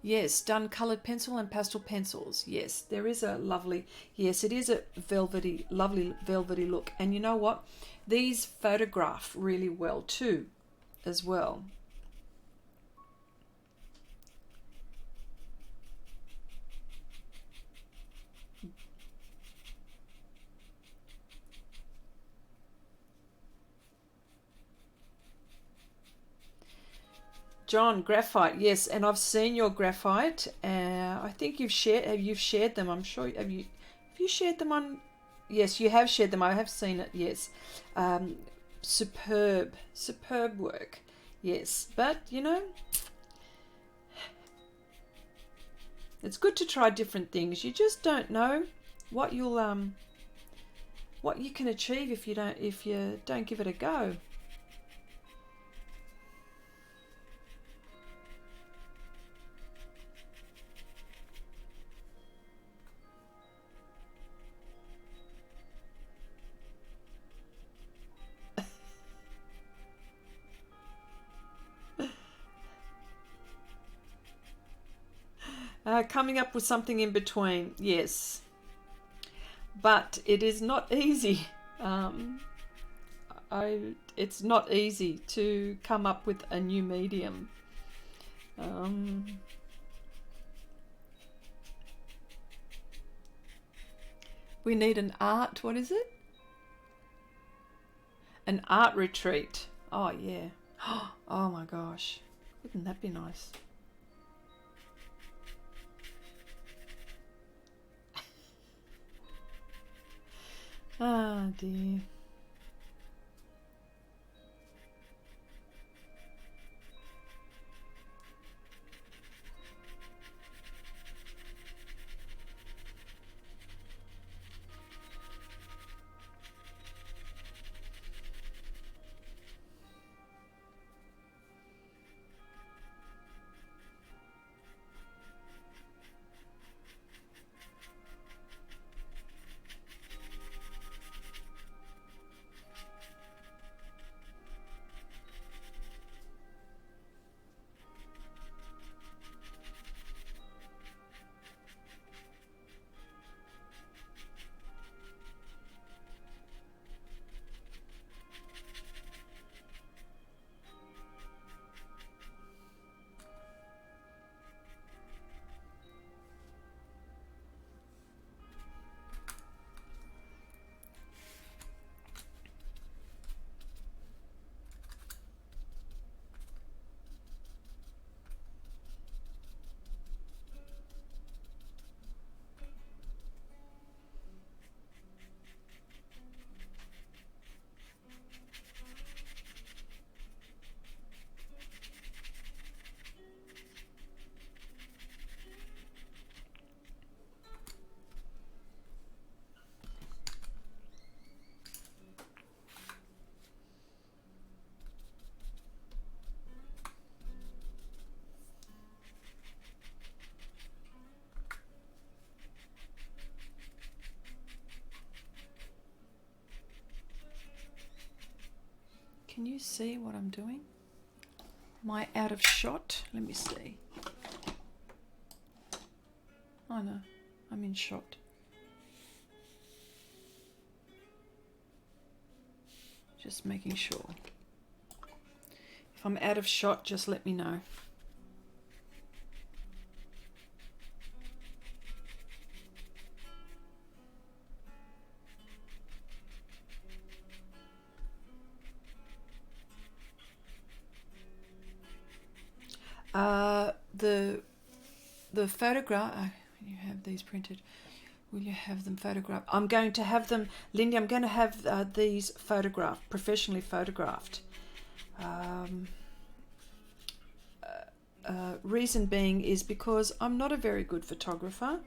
Yes, done coloured pencil and pastel pencils. Yes, there is a lovely, yes, it is a velvety, lovely velvety look. And you know what? These photograph really well too, as well. John, graphite, yes, and I've seen your graphite. I think you've shared them. I'm sure have you shared them on? Yes, you have shared them. I have seen it. Yes, superb, superb work. Yes, but you know, it's good to try different things. You just don't know what what you can achieve if you don't give it a go. Coming up with something in between, yes. But it is not easy. It's not easy to come up with a new medium. We need an art, what is it? An art retreat. Oh, yeah. Oh my gosh. Wouldn't that be nice? Ah, dear. Can you see what I'm doing? Am I out of shot? Let me see. Oh no, I'm in shot. Just making sure. If I'm out of shot, just let me know. The photograph. You have these printed. Will you have them photographed? I'm going to have them, Lindy. I'm going to have these photographed, professionally photographed. Reason being is because I'm not a very good photographer,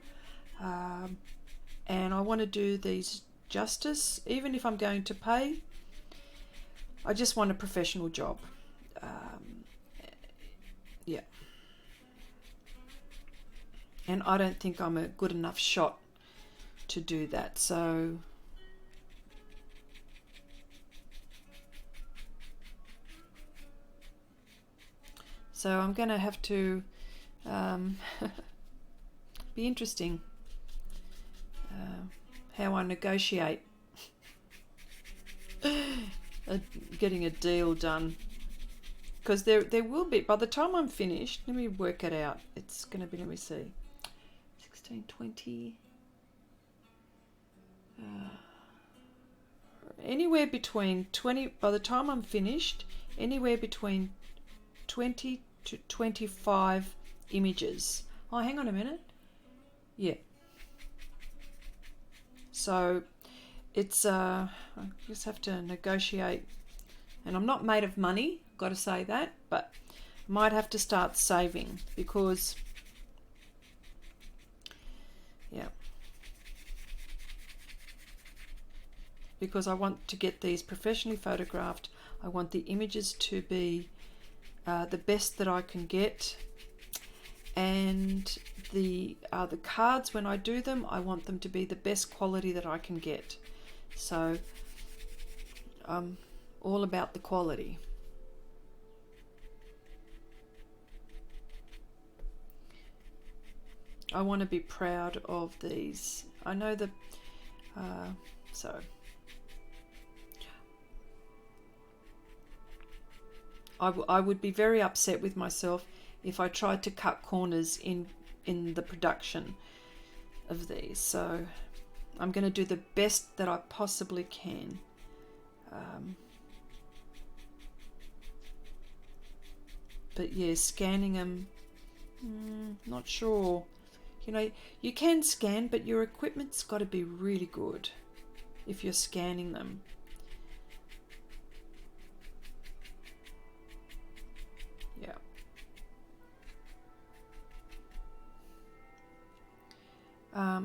and I want to do these justice. Even if I'm going to pay, I just want a professional job. Yeah. And I don't think I'm a good enough shot to do that. So I'm going to have to be interesting how I negotiate getting a deal done, because there will be, by the time I'm finished, let me work it out, it's going to be, let me see, 16, 20, anywhere between 20, by the time I'm finished, anywhere between 20 to 25 images. Oh, hang on a minute. Yeah. So it's I just have to negotiate, and I'm not made of money, got to say that, but might have to start saving, because yeah, because I want to get these professionally photographed. I want the images to be the best that I can get, and the cards, when I do them, I want them to be the best quality that I can get. So I'm all about the quality. I want to be proud of these. I know that so I would be very upset with myself if I tried to cut corners in the production of these. So I'm going to do the best that I possibly can. But yeah, scanning them, not sure. You know, you can scan, but your equipment's got to be really good if you're scanning them. Yeah.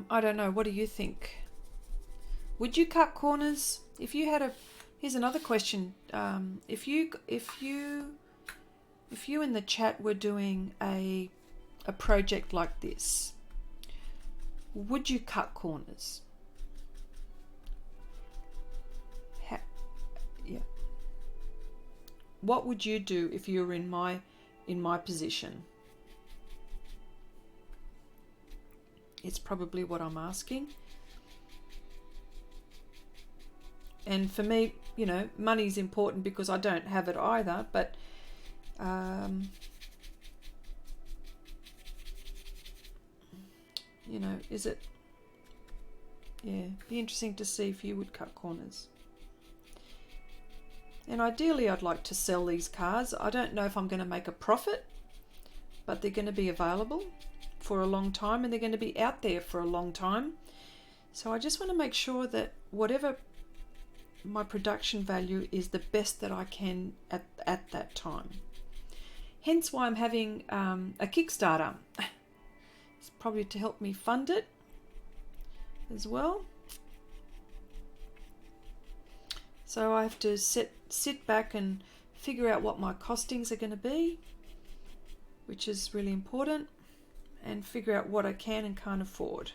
I don't know. What do you think? Would you cut corners if you had a? Here's another question. If you in the chat were doing a project like this, would you cut corners? Yeah. What would you do if you were in my position? It's probably what I'm asking. And for me, you know, money's important because I don't have it either, but you know, is it, yeah, be interesting to see if you would cut corners. And ideally I'd like to sell these cards. I don't know if I'm going to make a profit, but they're going to be available for a long time, and they're going to be out there for a long time. So I just want to make sure that whatever my production value is the best that I can at that time. Hence why I'm having a Kickstarter. It's probably to help me fund it as well. So I have to sit back and figure out what my costings are going to be, which is really important, and figure out what I can and can't afford.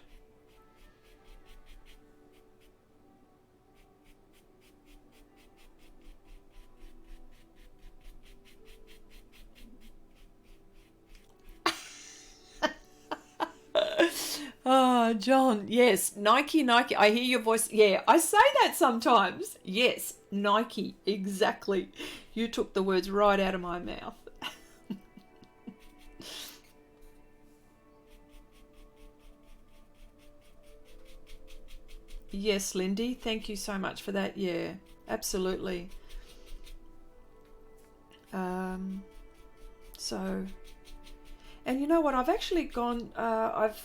Oh, John, yes, Nike. I hear your voice. Yeah, I say that sometimes. Yes, Nike, exactly. You took the words right out of my mouth. Yes, Lindy, thank you so much for that. Yeah, absolutely. So And you know what? I've actually gone. I've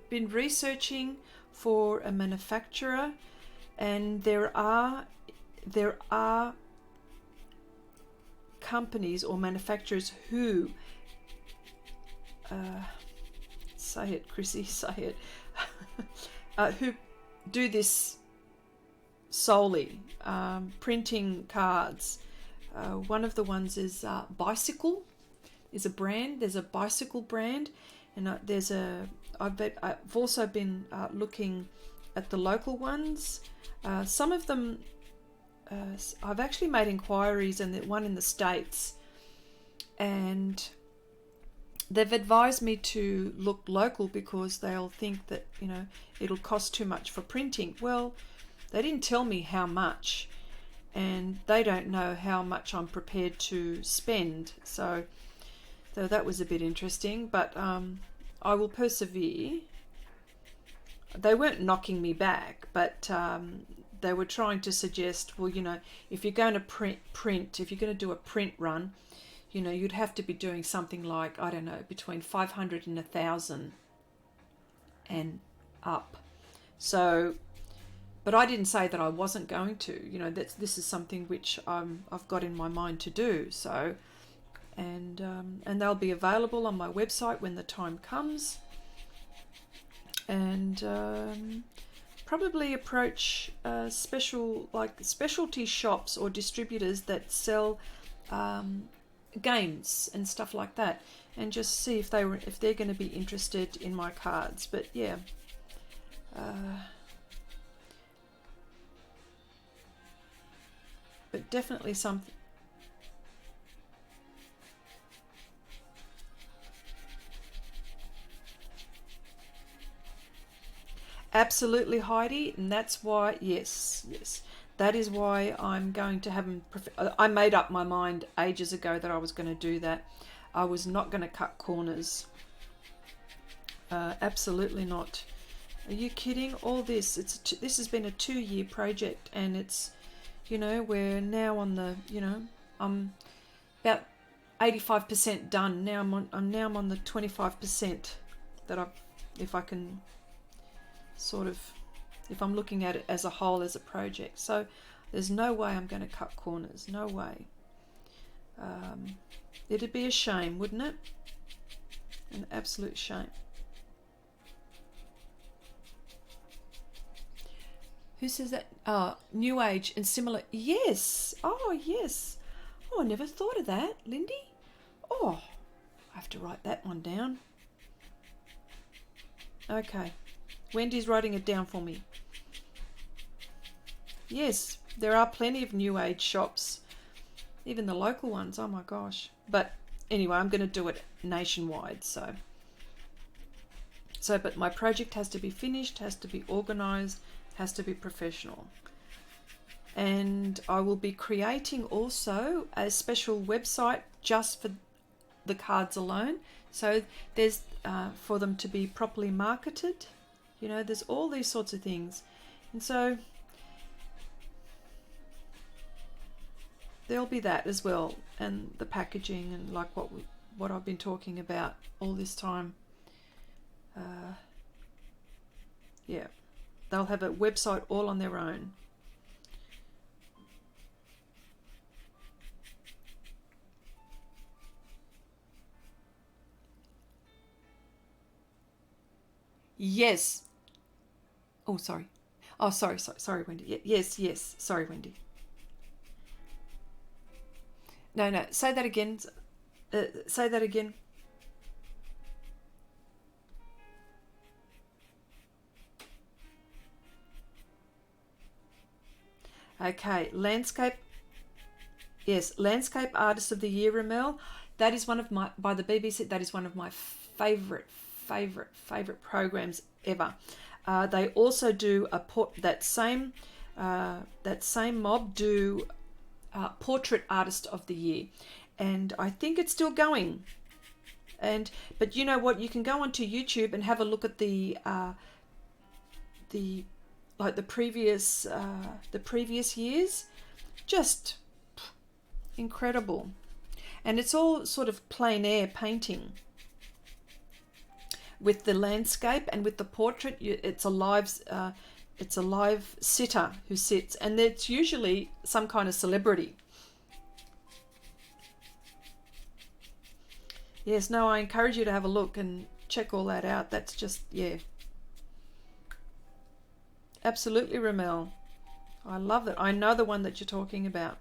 been researching for a manufacturer, and there are companies or manufacturers who say it, Chrissy, say it, who do this solely, printing cards. One of the ones is Bicycle, is a brand. There's a Bicycle brand, and I've also been looking at the local ones. Some of them, I've actually made inquiries, and the one in the States, and they've advised me to look local because they'll think that, you know, it'll cost too much for printing. Well, they didn't tell me how much, and they don't know how much I'm prepared to spend. So that was a bit interesting, but I will persevere. They weren't knocking me back, but they were trying to suggest, well, you know, if you're going to print, if you're going to do a print run, you know, you'd have to be doing something like, I don't know, between 500 and 1,000 and up. So, but I didn't say that I wasn't going to. You know, this is something which I've got in my mind to do. So, and they'll be available on my website when the time comes. And probably approach specialty shops or distributors that sell games and stuff like that, and just see if they're going to be interested in my cards. But yeah, but definitely something. Absolutely, Heidi, and that's why, yes, that is why I'm going to have them. I made up my mind ages ago that I was going to do that. I was not going to cut corners. Absolutely not. Are you kidding? All this, this has been a 2-year project, and it's, you know, we're now on the, you know, I'm about 85% done. Now I'm on the 25% that if I can sort of, if I'm looking at it as a whole, as a project. So there's no way I'm going to cut corners. No way. It'd be a shame, wouldn't it? An absolute shame. Who says that? New Age and similar. Yes. Oh, yes. Oh, I never thought of that, Lindy. Oh, I have to write that one down. Okay. Wendy's writing it down for me. Yes, there are plenty of New Age shops, even the local ones. Oh my gosh. But anyway, I'm going to do it nationwide. So, but my project has to be finished, has to be organized, has to be professional. And I will be creating also a special website just for the cards alone. So there's for them to be properly marketed. You know, there's all these sorts of things. And so there'll be that as well, and the packaging, and like what I've been talking about all this time. Yeah, they'll have a website all on their own. Yes. Oh, sorry. Oh, sorry, Wendy. Yes. Sorry, Wendy. No. Say that again. Say that again. Okay, landscape. Yes, Landscape Artist of the Year, Ramel. That is one of my, by the BBC. That is one of my favorite programs ever. They also do that same mob do Portrait Artist of the Year, and I think it's still going. But you know what? You can go onto YouTube and have a look at the previous years. Just incredible. And it's all sort of plein air painting. With the landscape and with the portrait, it's a live sitter who sits, and it's usually some kind of celebrity. Yes, no, I encourage you to have a look and check all that out. That's just, yeah. Absolutely, Ramel. I love it. I know the one that you're talking about.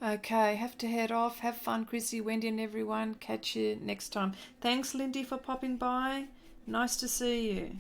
Okay, have to head off. Have fun, Chrissy, Wendy, and everyone. Catch you next time. Thanks, Lindy, for popping by. Nice to see you.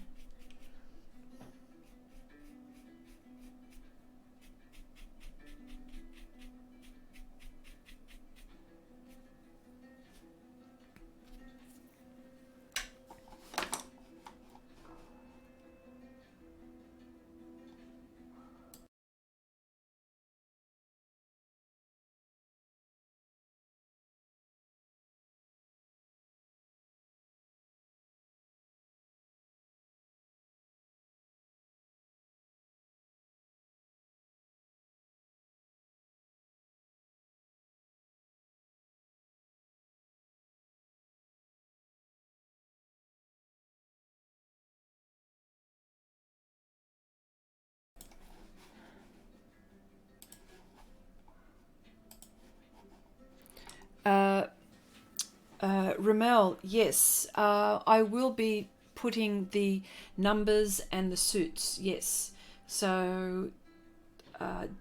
Ramel, yes, I will be putting the numbers and the suits, yes. So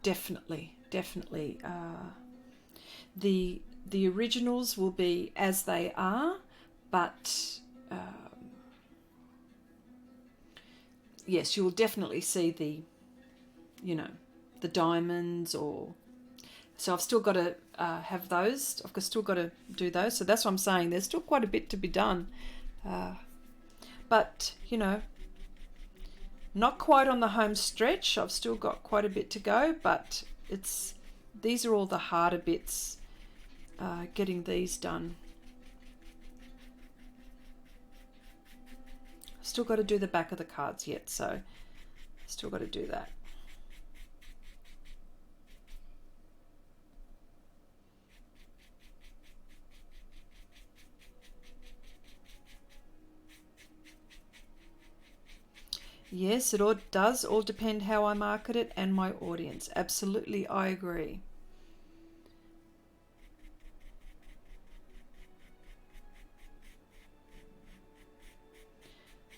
definitely. The originals will be as they are, but yes, you will definitely see the diamonds or. So I've still got to have those. I've still got to do those. So that's what I'm saying. There's still quite a bit to be done. but you know, not quite on the home stretch. I've still got quite a bit to go, but these are all the harder bits, getting these done. Still got to do the back of the cards yet, so still got to do that. Yes, it all does all depend how I market it and my audience. Absolutely, I agree.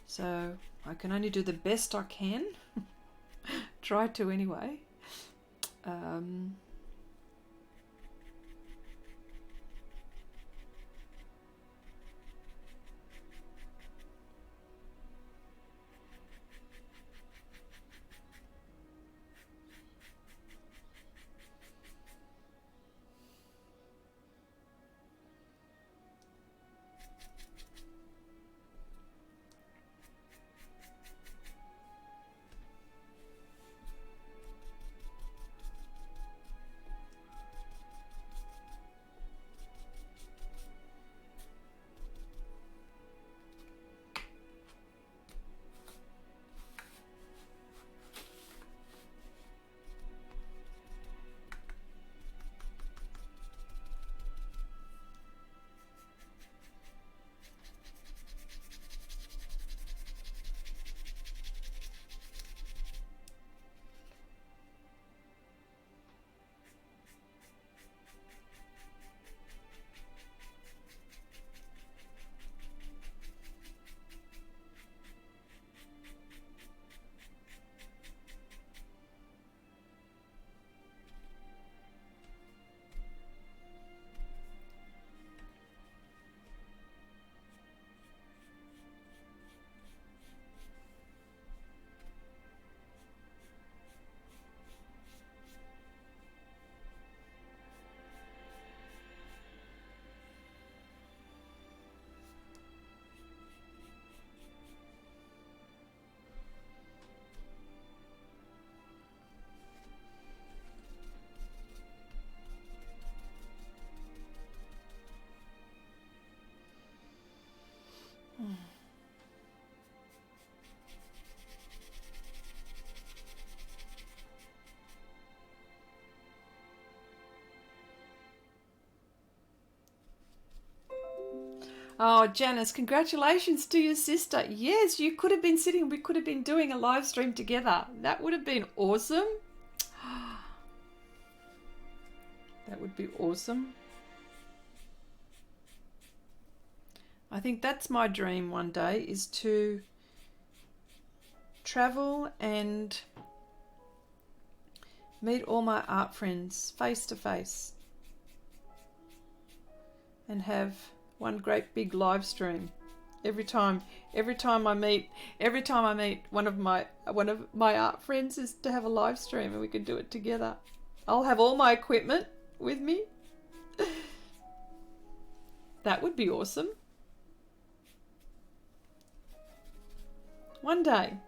So I can only do the best I can. Try to anyway. Oh, Janice, congratulations to your sister. Yes, you could have been sitting, we could have been doing a live stream together. That would have been awesome. That would be awesome. I think that's my dream one day, is to travel and meet all my art friends face to face and have one great big live stream every time I meet one of my art friends, is to have a live stream and we can do it together. I'll have all my equipment with me. That would be awesome. One day.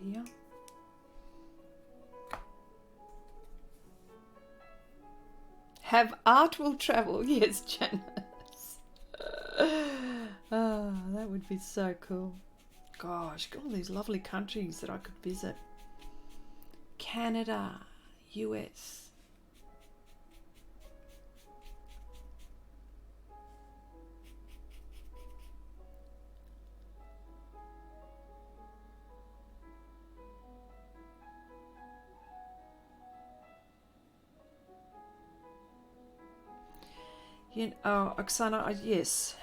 Here. Have art will travel. Yes, Janice. Oh, that would be so cool. Gosh, all these lovely countries that I could visit. Canada, US. Oksana, yes.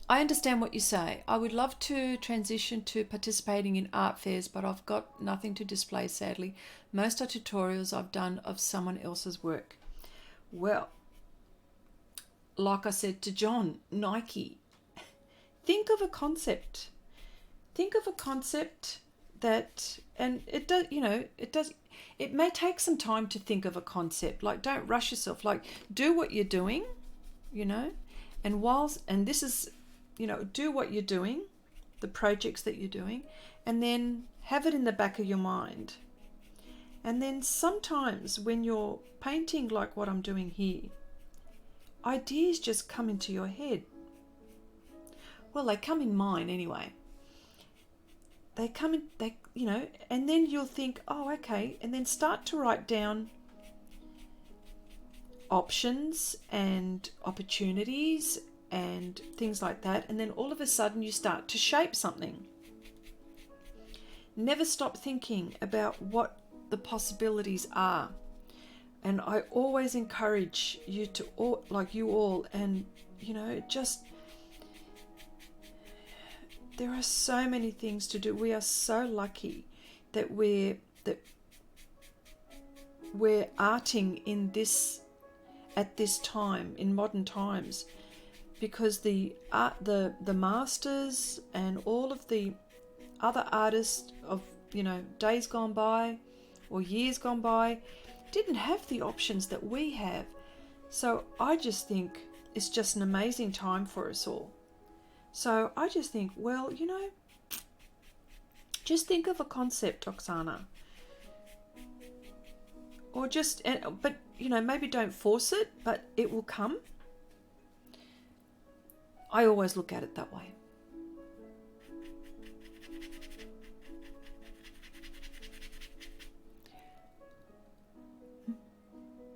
I understand what you say. I would love to transition to participating in art fairs, but I've got nothing to display, sadly. Most are tutorials I've done of someone else's work. Well, like I said to John, Nike, think of a concept. Think of a concept that, and it does, it may take some time to think of a concept. Like, don't rush yourself. Like, do what you're doing, and this is, do what you're doing, the projects that you're doing, and then have it in the back of your mind. And then sometimes when you're painting like what I'm doing here, ideas just come into your head. Well, they come in mine anyway. They come in, and then you'll think, oh, okay, and then start to write down options and opportunities and things like that, and then all of a sudden you start to shape something. Never stop thinking about what the possibilities are. And I always encourage you to all, and there are so many things to do. We are so lucky that we're arting in this at this time in modern times, because the masters and all of the other artists of days gone by or years gone by didn't have the options that we have. So I just think it's just an amazing time for us all. So I just think, well, just think of a concept, Oksana. Or but maybe don't force it, but it will come. I always look at it that way.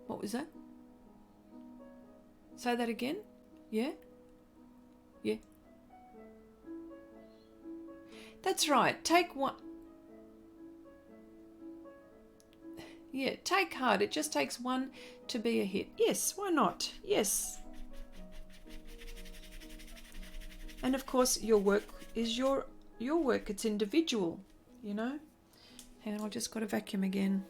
What was that? Say that again? Yeah? Yeah. That's right. Take one. Yeah, take heart. It just takes one to be a hit. Yes, why not? Yes. And of course, your work is your work. It's individual, Hang on, I've just got to vacuum again.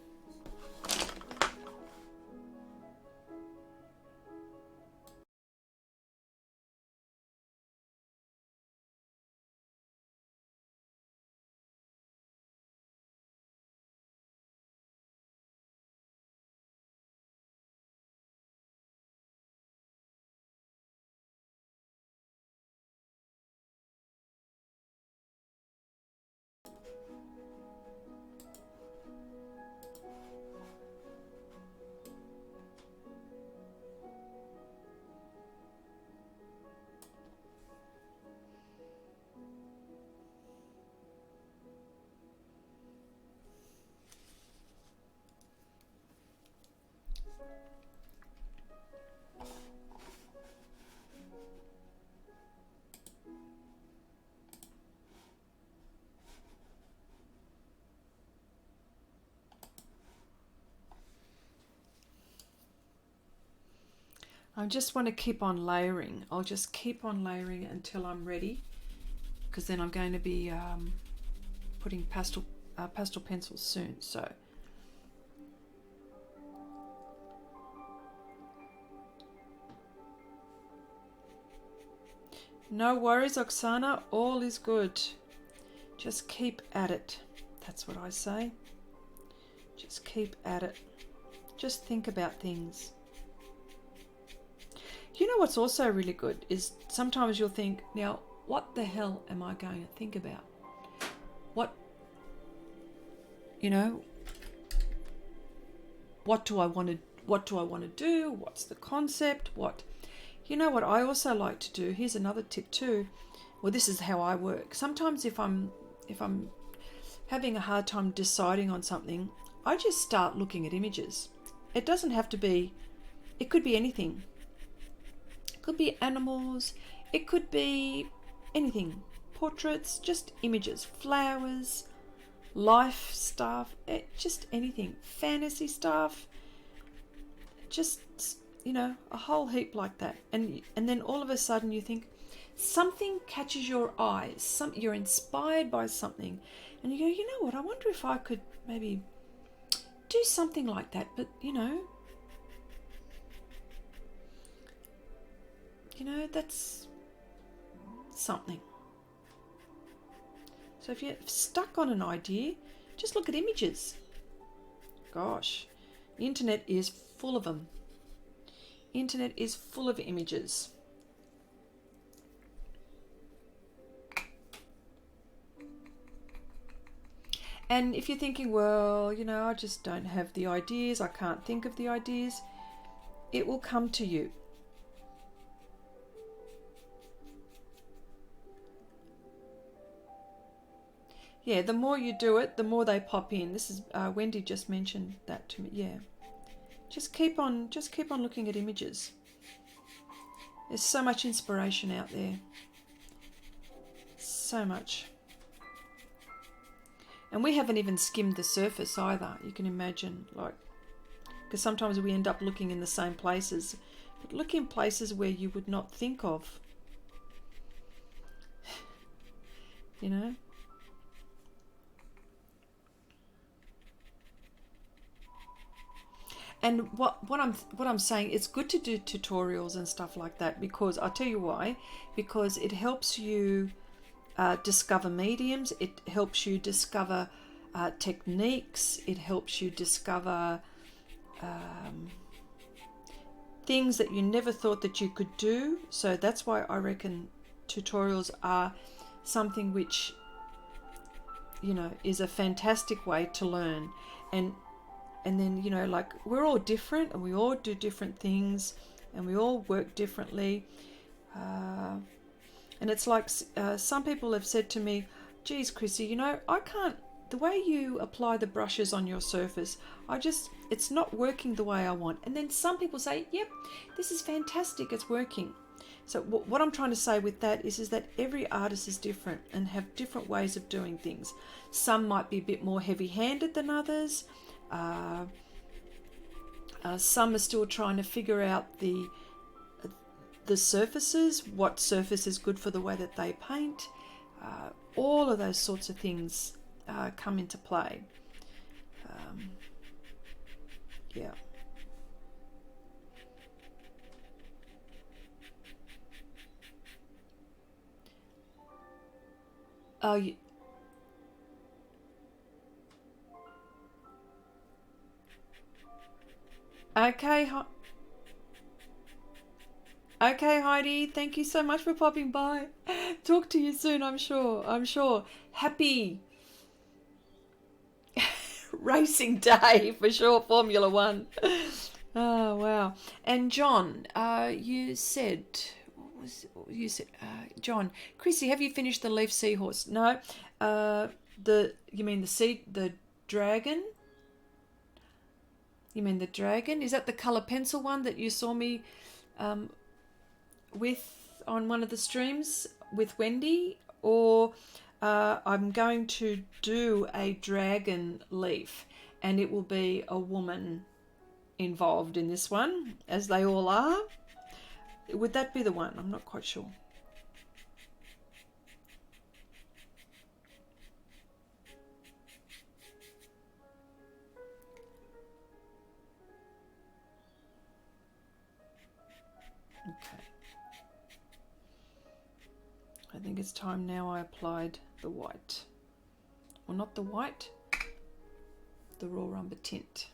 I just want to keep on layering. I'll just keep on layering until I'm ready, because then I'm going to be putting pastel pencils soon. So no worries, Oksana. All is good. Just keep at it. That's what I say. Just keep at it. Just think about things. What's also really good is sometimes you'll think, now, what the hell am I going to think about? What do I want to do? What's the concept? What I also like to do, here's another tip too. Well, this is how I work. Sometimes if I'm having a hard time deciding on something, I just start looking at images. It doesn't have to be, it could be anything. It could be animals, it could be anything. Portraits, just images, flowers, life stuff, just anything. Fantasy stuff, just, you know, a whole heap like that. And then all of a sudden you think something catches your eyes, you're inspired by something, and you go, you know what, I wonder if I could maybe do something like that, but you know, that's something. So if you're stuck on an idea, just look at images. Gosh, the internet is full of them. Internet is full of images. And if you're thinking, well, you know, I just don't have the ideas, I can't think of the ideas, it will come to you. Yeah, the more you do it, the more they pop in. This is Wendy just mentioned that to me. Yeah, just keep on looking at images. There's so much inspiration out there, so much. And we haven't even skimmed the surface either. You can imagine, like, because sometimes we end up looking in the same places, but look in places where you would not think of. You know. And what I'm saying, it's good to do tutorials and stuff like that, because I'll tell you why. Because it helps you discover mediums. It helps you discover techniques. It helps you discover things that you never thought that you could do. So that's why I reckon tutorials are something which, you know, is a fantastic way to learn. And then, you know, like, we're all different and we all do different things and we all work differently. And it's like some people have said to me, geez, Chrissy, you know, I can't, the way you apply the brushes on your surface, it's not working the way I want. And then some people say, yep, this is fantastic, it's working. So what I'm trying to say with that is that every artist is different and have different ways of doing things. Some might be a bit more heavy-handed than others. Some are still trying to figure out the surfaces, what surface is good for the way that they paint. All of those sorts of things come into play. Yeah. Okay, okay, Heidi. Thank you so much for popping by. Talk to you soon, I'm sure. Happy racing day for sure, Formula One. Oh, wow. And John, you said, John, Chrissy, have you finished the leaf seahorse? No. You mean the dragon? You mean the dragon? Is that the colour pencil one that you saw me with on one of the streams with Wendy? Or I'm going to do a dragon leaf, and it will be a woman involved in this one, as they all are. Would that be the one? I'm not quite sure. Okay. I think it's time now I applied the white. Well, not the white, the raw umber tint.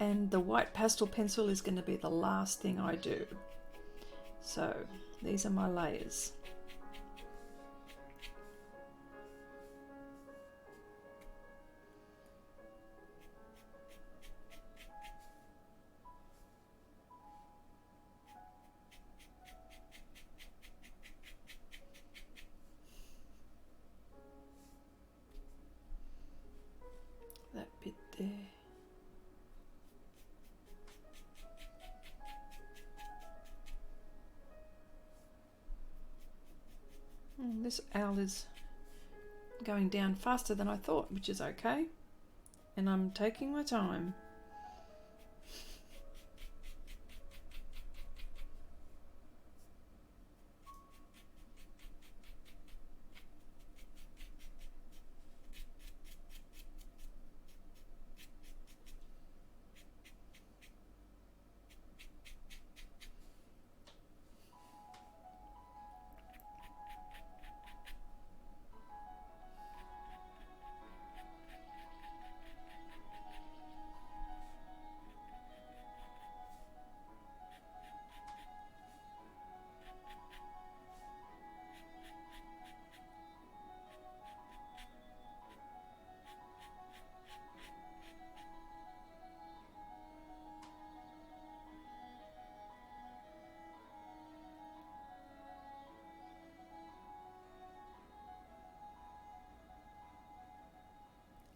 And the white pastel pencil is going to be the last thing I do. So these are my layers. this owl is going down faster than I thought, which is okay. And I'm taking my time.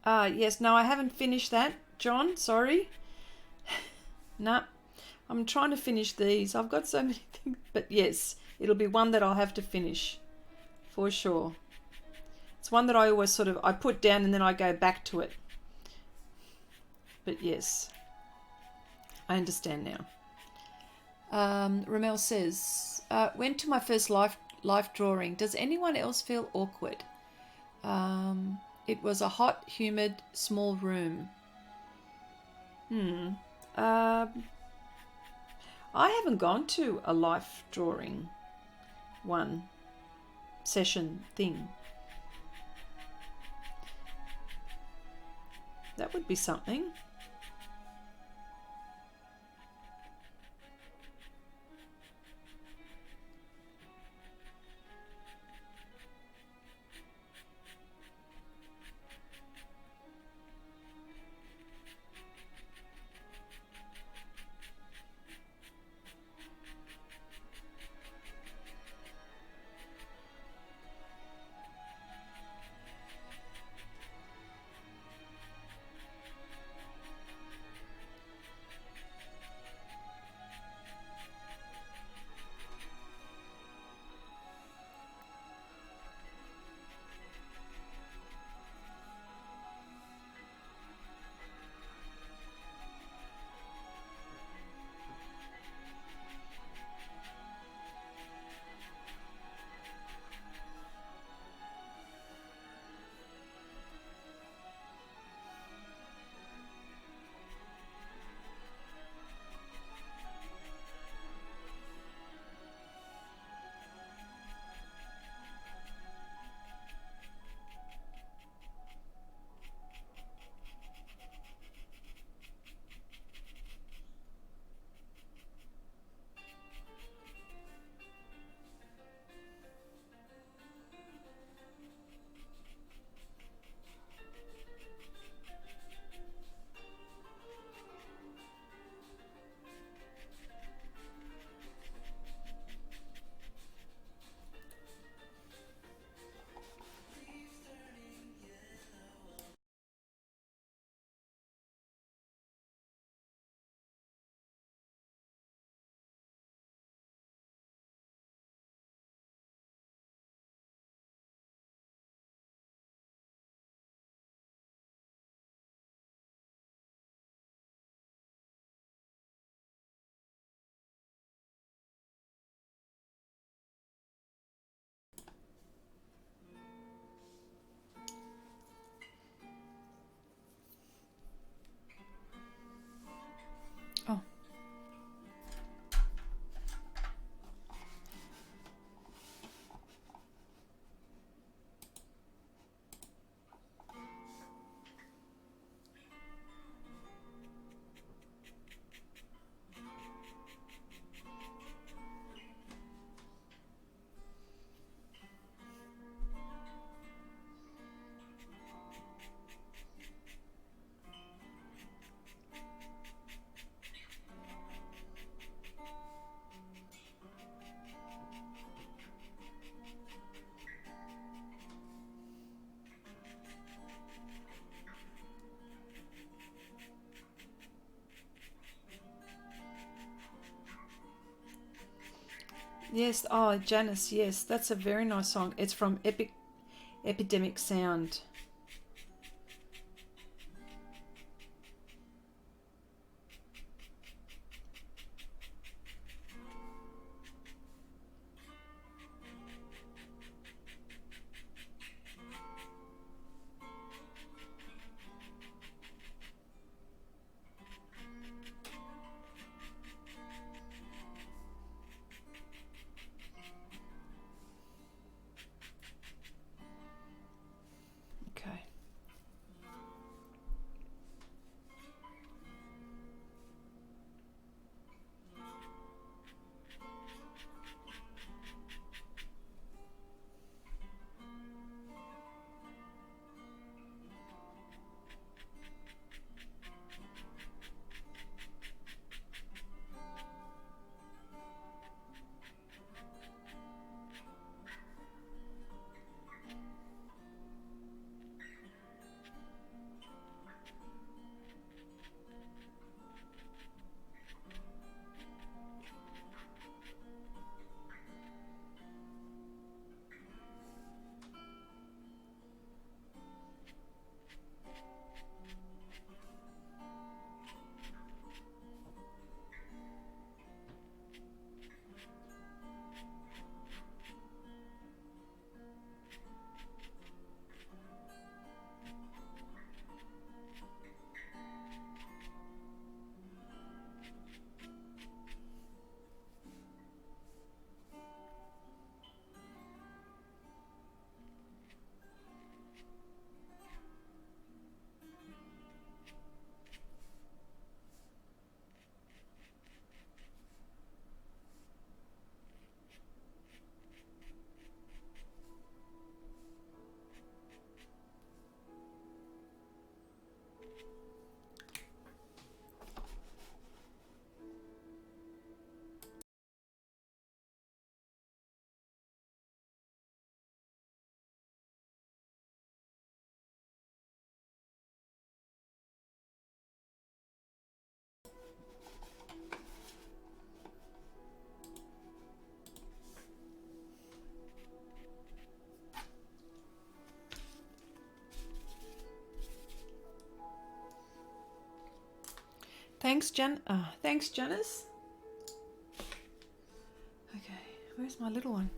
Yes, no, I haven't finished that, John, sorry. No, I'm trying to finish these. I've got so many things, but yes, it'll be one that I'll have to finish, for sure. It's one that I always I put down and then I go back to it. But yes, I understand now. Ramel says, went to my first life drawing. Does anyone else feel awkward? It was a hot, humid, small room. I haven't gone to a life drawing one session thing. That would be something. Yes. Oh, Janice. Yes, that's a very nice song. It's from Epidemic Sound. Okay. Thanks, Janice. Okay, where's my little one?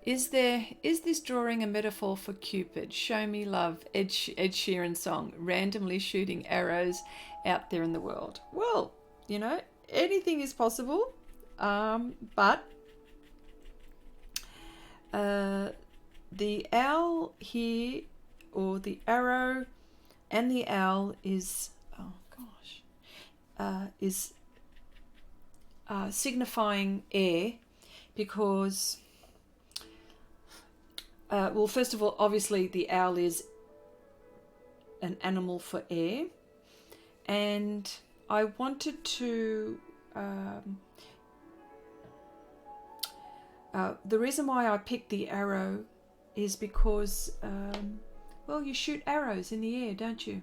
Is this drawing a metaphor for Cupid? Show me love, Ed Sheeran song, randomly shooting arrows out there in the world. Well, anything is possible, but the owl here, or the arrow and the owl is, is signifying air, because well, first of all, obviously the owl is an animal for air, and I wanted to the reason why I picked the arrow is because well, you shoot arrows in the air, don't you?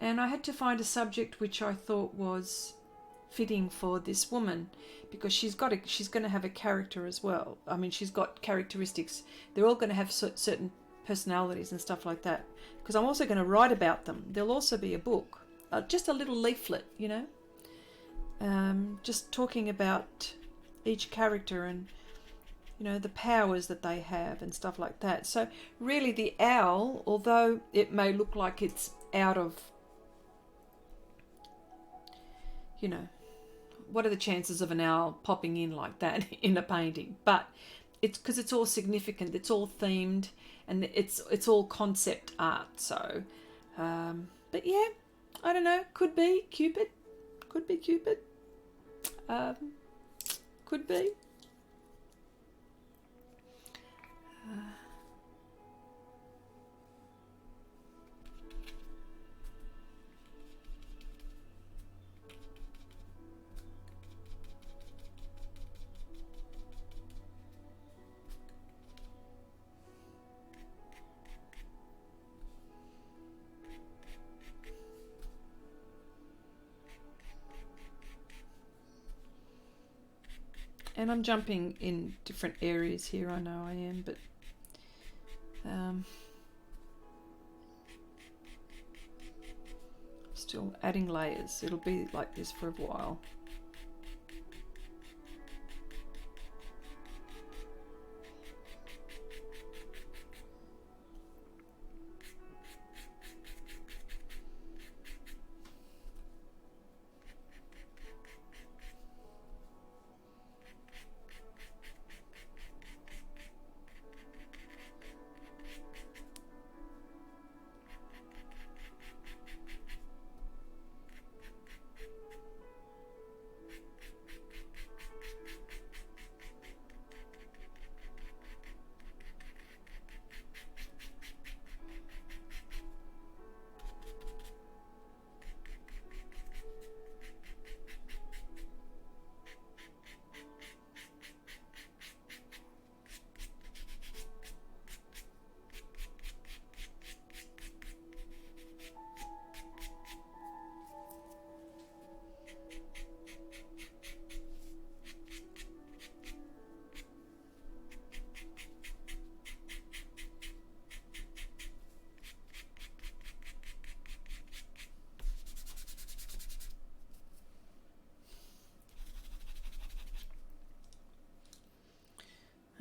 And I had to find a subject which I thought was fitting for this woman, because she's going to have a character as well. I mean, she's got characteristics. They're all going to have certain personalities and stuff like that, because I'm also going to write about them. There'll also be a book, just a little leaflet, just talking about each character and the powers that they have and stuff like that. So really, the owl, although it may look like it's out of, what are the chances of an owl popping in like that in a painting? But it's because it's all significant, it's all themed, and it's all concept art. So, but yeah, I don't know. Could be Cupid. Could be Cupid. Could be. And I'm jumping in different areas here, I know I am, but still adding layers. It'll be like this for a while.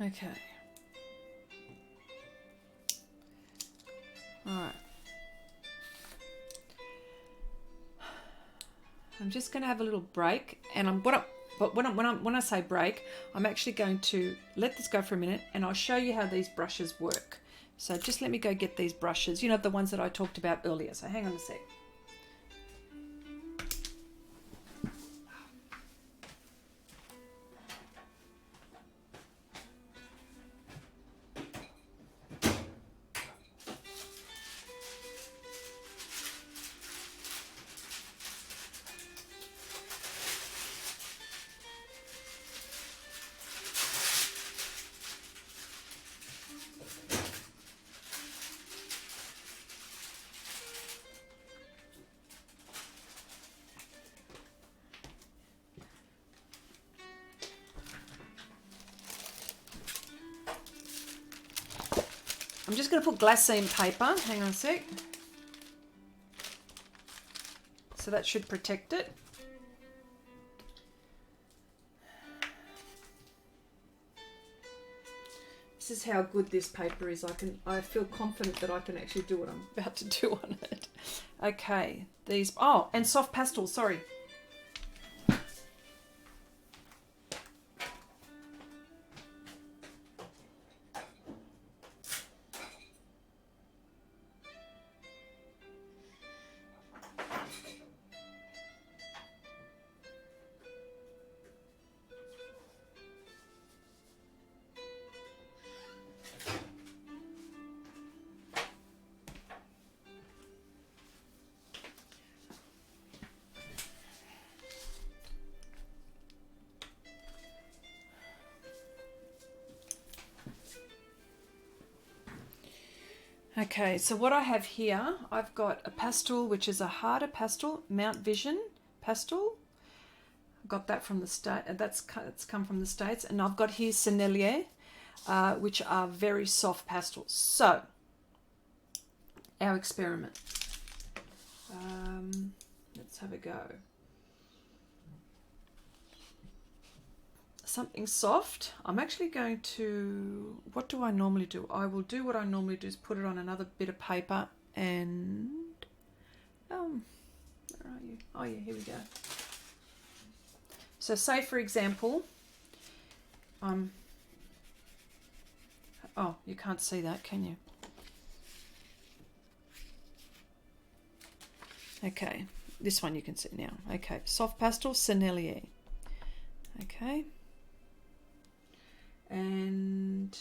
Okay. All right. I'm just going to have a little break, and when I say break, I'm actually going to let this go for a minute, and I'll show you how these brushes work. So just let me go get these brushes, you know, the ones that I talked about earlier. So hang on a sec. I'm just going to put glassine paper. Hang on a sec. So that should protect it. This is how good this paper is. I feel confident that I can actually do what I'm about to do on it. Okay, these, oh, and soft pastels, sorry. Okay, so what I have here, I've got a pastel, which is a harder pastel, Mount Vision pastel. I've got that from the States, that's come from the States. And I've got here Sennelier, which are very soft pastels. So, our experiment. Let's have a go. Something soft. I'm actually going to, what do I normally do? I will do what I normally do is put it on another bit of paper and, where are you? Oh yeah, here we go. So say for example, oh, you can't see that, can you? Okay, this one you can see now. Okay, soft pastel, Sennelier. Okay. And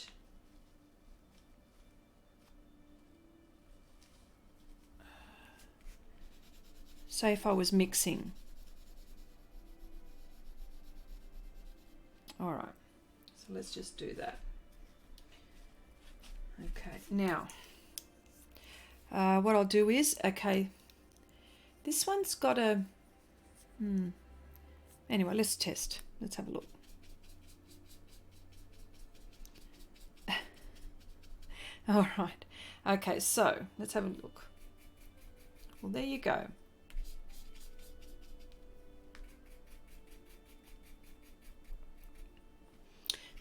say if I was mixing. All right, so let's just do that. Okay, now what I'll do is, okay, this one's got a, anyway, let's test. Let's have a look. All right. Okay, so let's have a look. Well, there you go.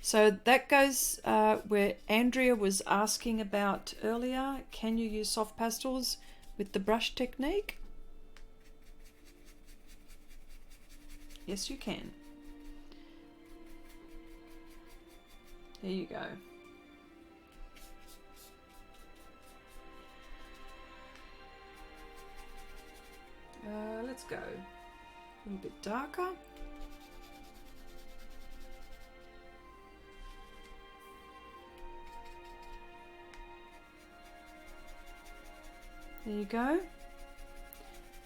So that goes where Andrea was asking about earlier. Can you use soft pastels with the brush technique? Yes, you can. There you go. Let's go a little bit darker. There you go.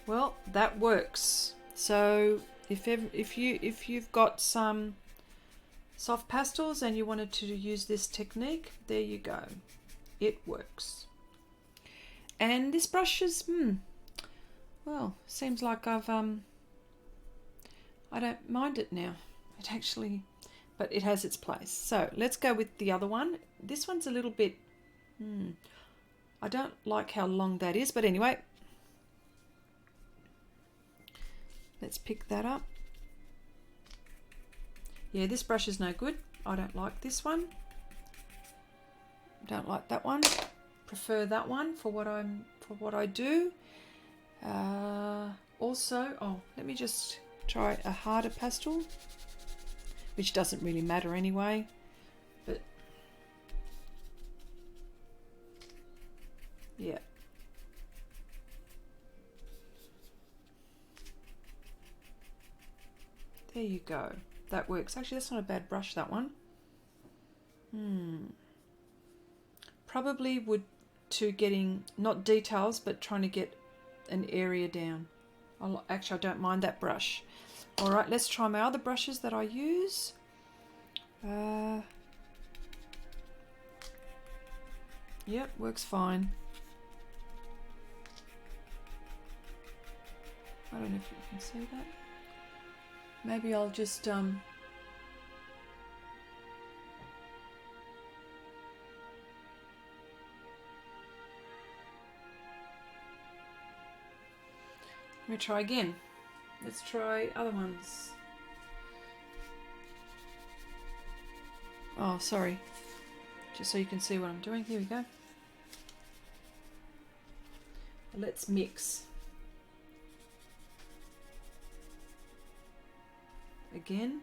Well, that works. So if you've got some soft pastels and you wanted to use this technique, there you go. It works. And this brush is well, seems like I don't mind it now. It actually, but it has its place. So let's go with the other one. This one's a little bit I don't like how long that is, but anyway, let's pick that up. Yeah, this brush is no good. I don't like this one. Don't like that one. Prefer that one for what I do. Also, let me just try a harder pastel, which doesn't really matter anyway. But yeah. There you go. That works. Actually, that's not a bad brush, that one. Probably would to getting, not details, but trying to get an area down. Actually, I don't mind that brush. All right, let's try my other brushes that I use. Yep, works fine. I don't know if you can see that. Maybe I'll just let me try again. Let's try other ones. Oh, sorry. Just so you can see what I'm doing. Here we go. Let's mix. Again.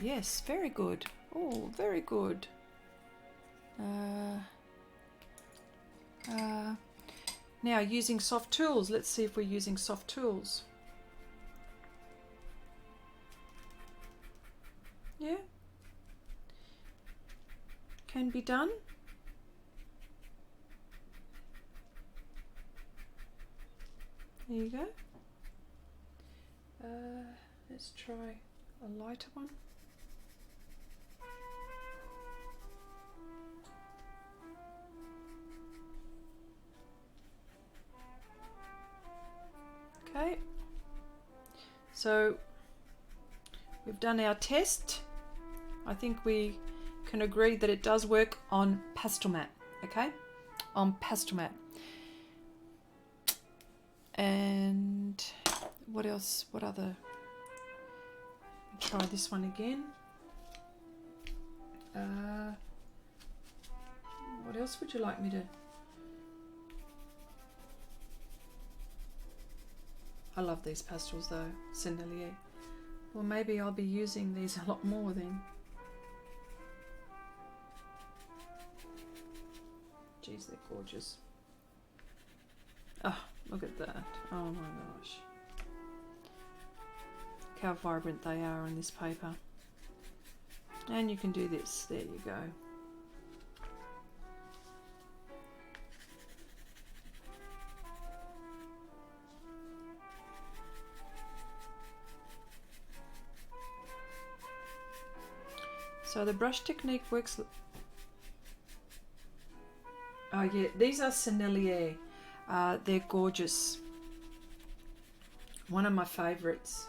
Yes, very good. Oh, very good. Now using soft tools. Let's see if we're using soft tools. Yeah. Can be done. There you go. Let's try a lighter one. Okay. So we've done our test. I think we can agree that it does work on Pastelmat. Okay, on Pastelmat. And what else? What other? Try this one again. What else would you like me to? I love these pastels though, Sennelier. Well, maybe I'll be using these a lot more then. Jeez, they're gorgeous. Oh, look at that. Oh my gosh. Look how vibrant they are on this paper. And you can do this. There you go. So the brush technique works. Oh yeah, these are Sennelier. They're gorgeous. One of my favourites.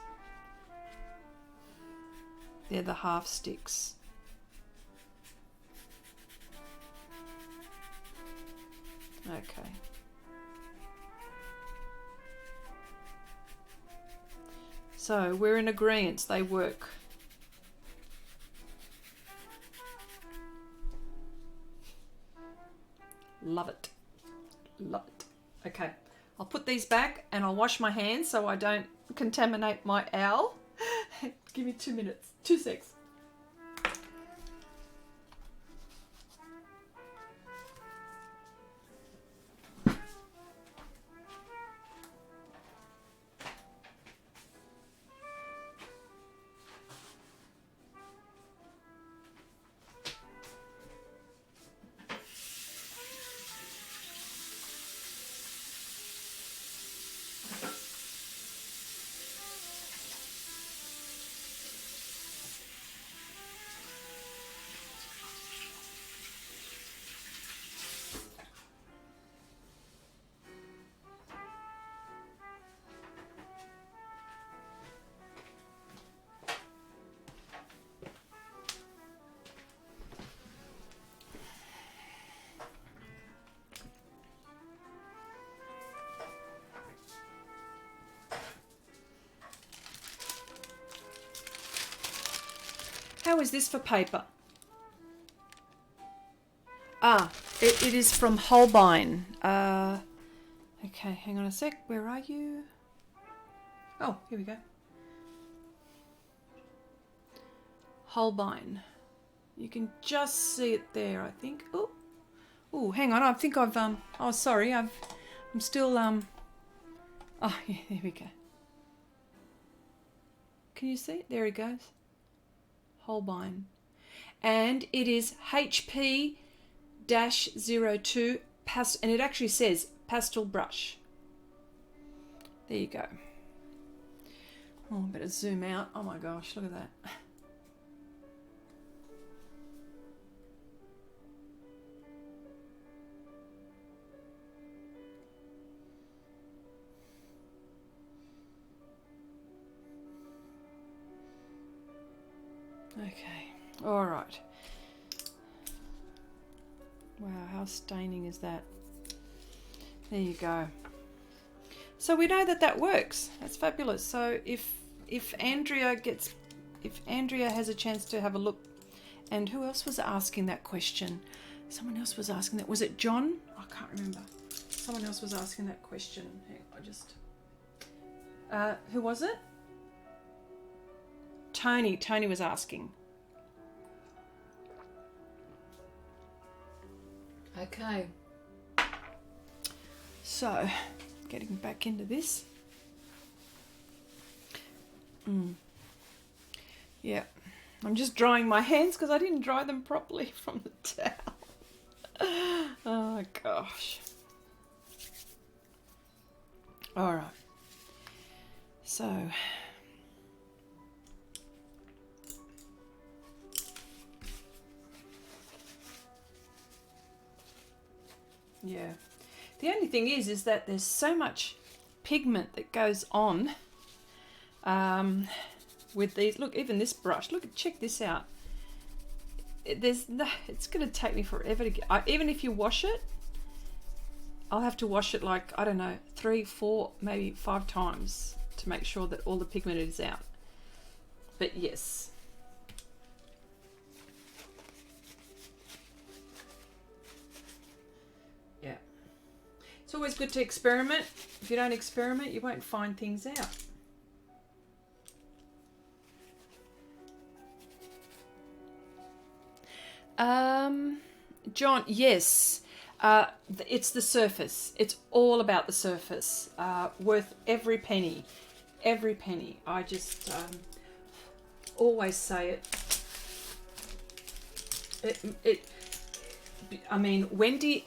They're the half sticks. Okay. So we're in agreement, they work. Love it. Love it. Okay, I'll put these back and I'll wash my hands so I don't contaminate my owl. Give me 2 minutes, 2 secs. How is this for paper? Ah, it is from Holbein. Okay, hang on a sec. Where are you? Oh, here we go. Holbein. You can just see it there, I think. Oh, oh, hang on. I think I've Oh, sorry. I'm still Oh, yeah, there we go. Can you see it? There it goes. Holbein. And it is HP-02 and it actually says pastel brush. There you go. Oh, I better zoom out. Oh my gosh, look at that. Okay, all right. Wow, how staining is that? There you go. So we know that that works. That's fabulous. So if Andrea has a chance to have a look, and who else was asking that question? Someone else was asking that. Was it John? I can't remember. Someone else was asking that question. Who was it? Tony was asking. Okay. So, getting back into this. Yeah. I'm just drying my hands because I didn't dry them properly from the towel. Oh, gosh. All right. So... yeah. The only thing is that there's so much pigment that goes on with these. Look, even this brush. Look, check this out. It's going to take me forever to get. Even if you wash it, I'll have to wash it like, I don't know, 3, 4, maybe 5 times to make sure that all the pigment is out. But yes. Yeah. It's always good to experiment. If you don't experiment, you won't find things out. John, yes. It's the surface. It's all about the surface. Worth every penny. Every penny. I just always say it. I mean, Wendy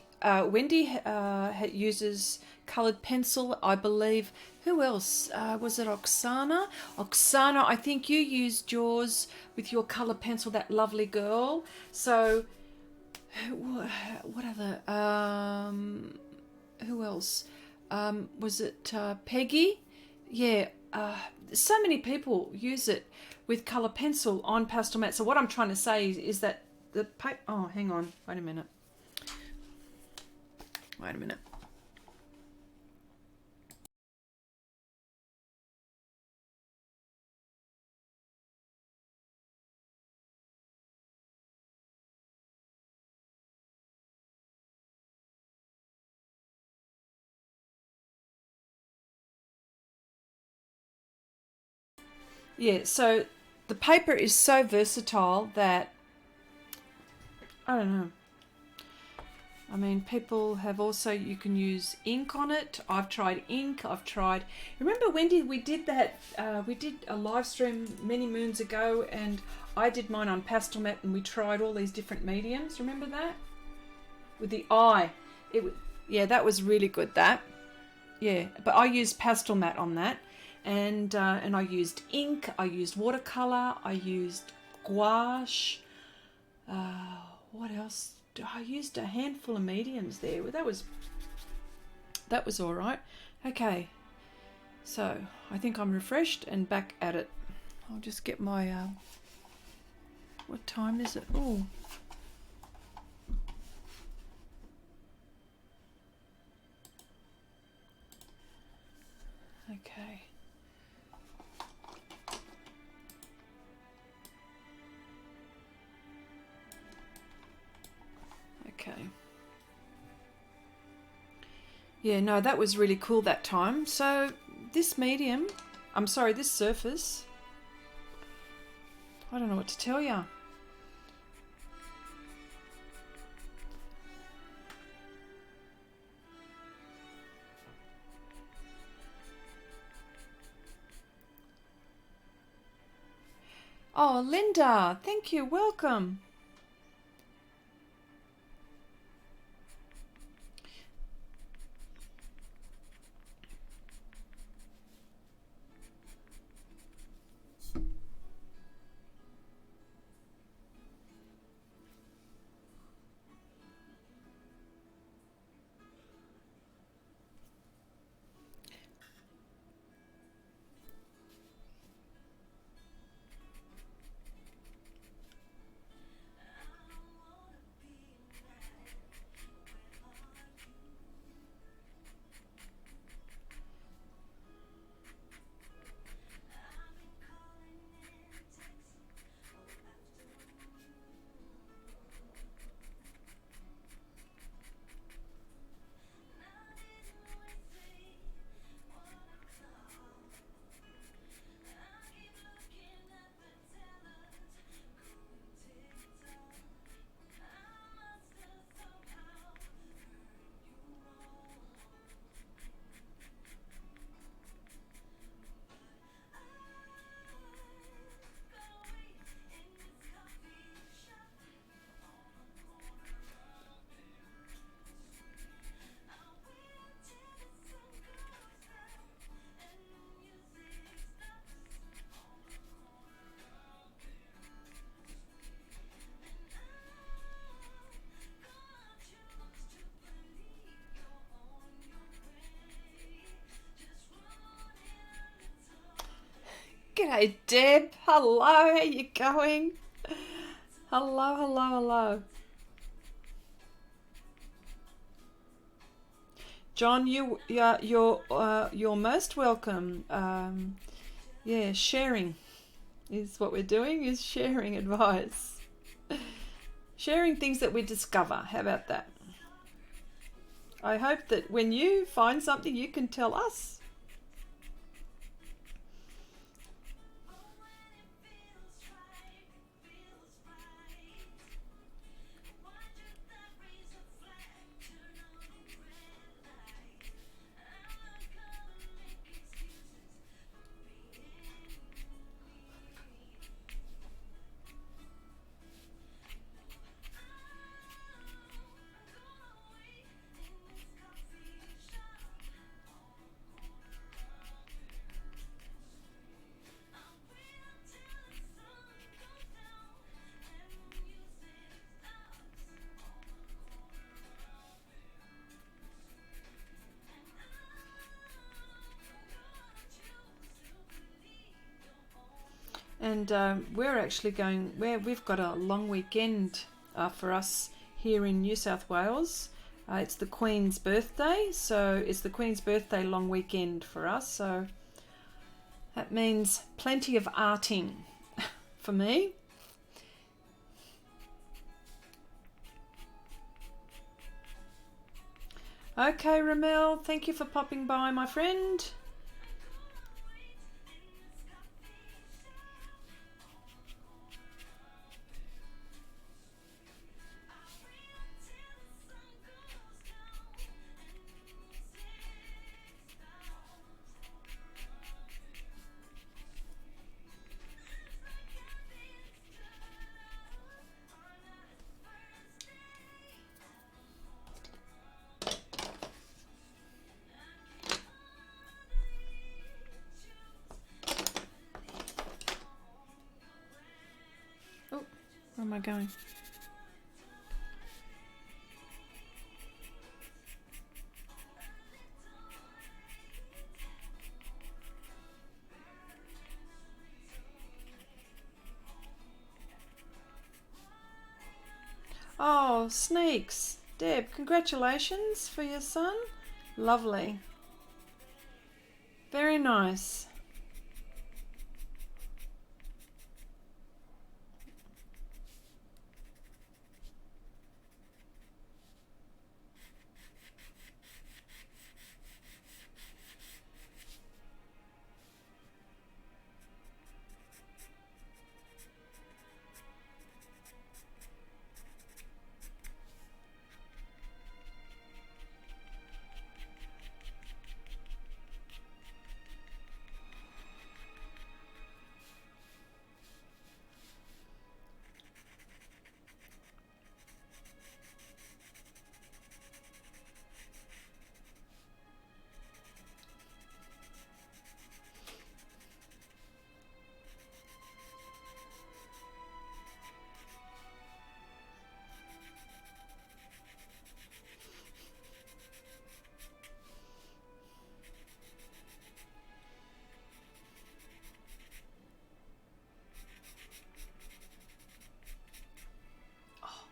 uses coloured pencil, I believe. Who else? Was it Oksana? Oksana, I think you used yours with your colour pencil, that lovely girl. So, what other? Who else? Was it Peggy? Yeah, so many people use it with colour pencil on Pastelmat. So what I'm trying to say is that the paper... Oh, hang on. Wait a minute. Yeah, so the paper is so versatile that, I don't know. I mean, people have also, you can use ink on it. I've tried ink. Remember, Wendy, we did that, we did a live stream many moons ago, and I did mine on Pastelmat, and we tried all these different mediums. Remember that? With the eye. Yeah, that was really good, that. Yeah, but I used Pastelmat on that. And I used ink, I used watercolor, I used gouache. What else? I used a handful of mediums there. That was all right. Okay, so I think I'm refreshed and back at it. I'll just get my what time is it? Oh, okay. Okay. Yeah, no, that was really cool that time. So this medium, this surface, I don't know what to tell you. Oh, Linda, thank you, welcome. G'day, Deb. Hello, how you going? Hello. John, you're most welcome. Yeah, sharing is what we're doing. Is sharing advice, sharing things that we discover. How about that? I hope that when you find something, you can tell us. And we're actually going, we've got a long weekend for us here in New South Wales. It's the Queen's birthday, so it's the Queen's birthday long weekend for us. So that means plenty of arting for me. Okay, Ramel, thank you for popping by, my friend. Where am I going? Oh, snakes. Deb, congratulations for your son. Lovely. Very nice.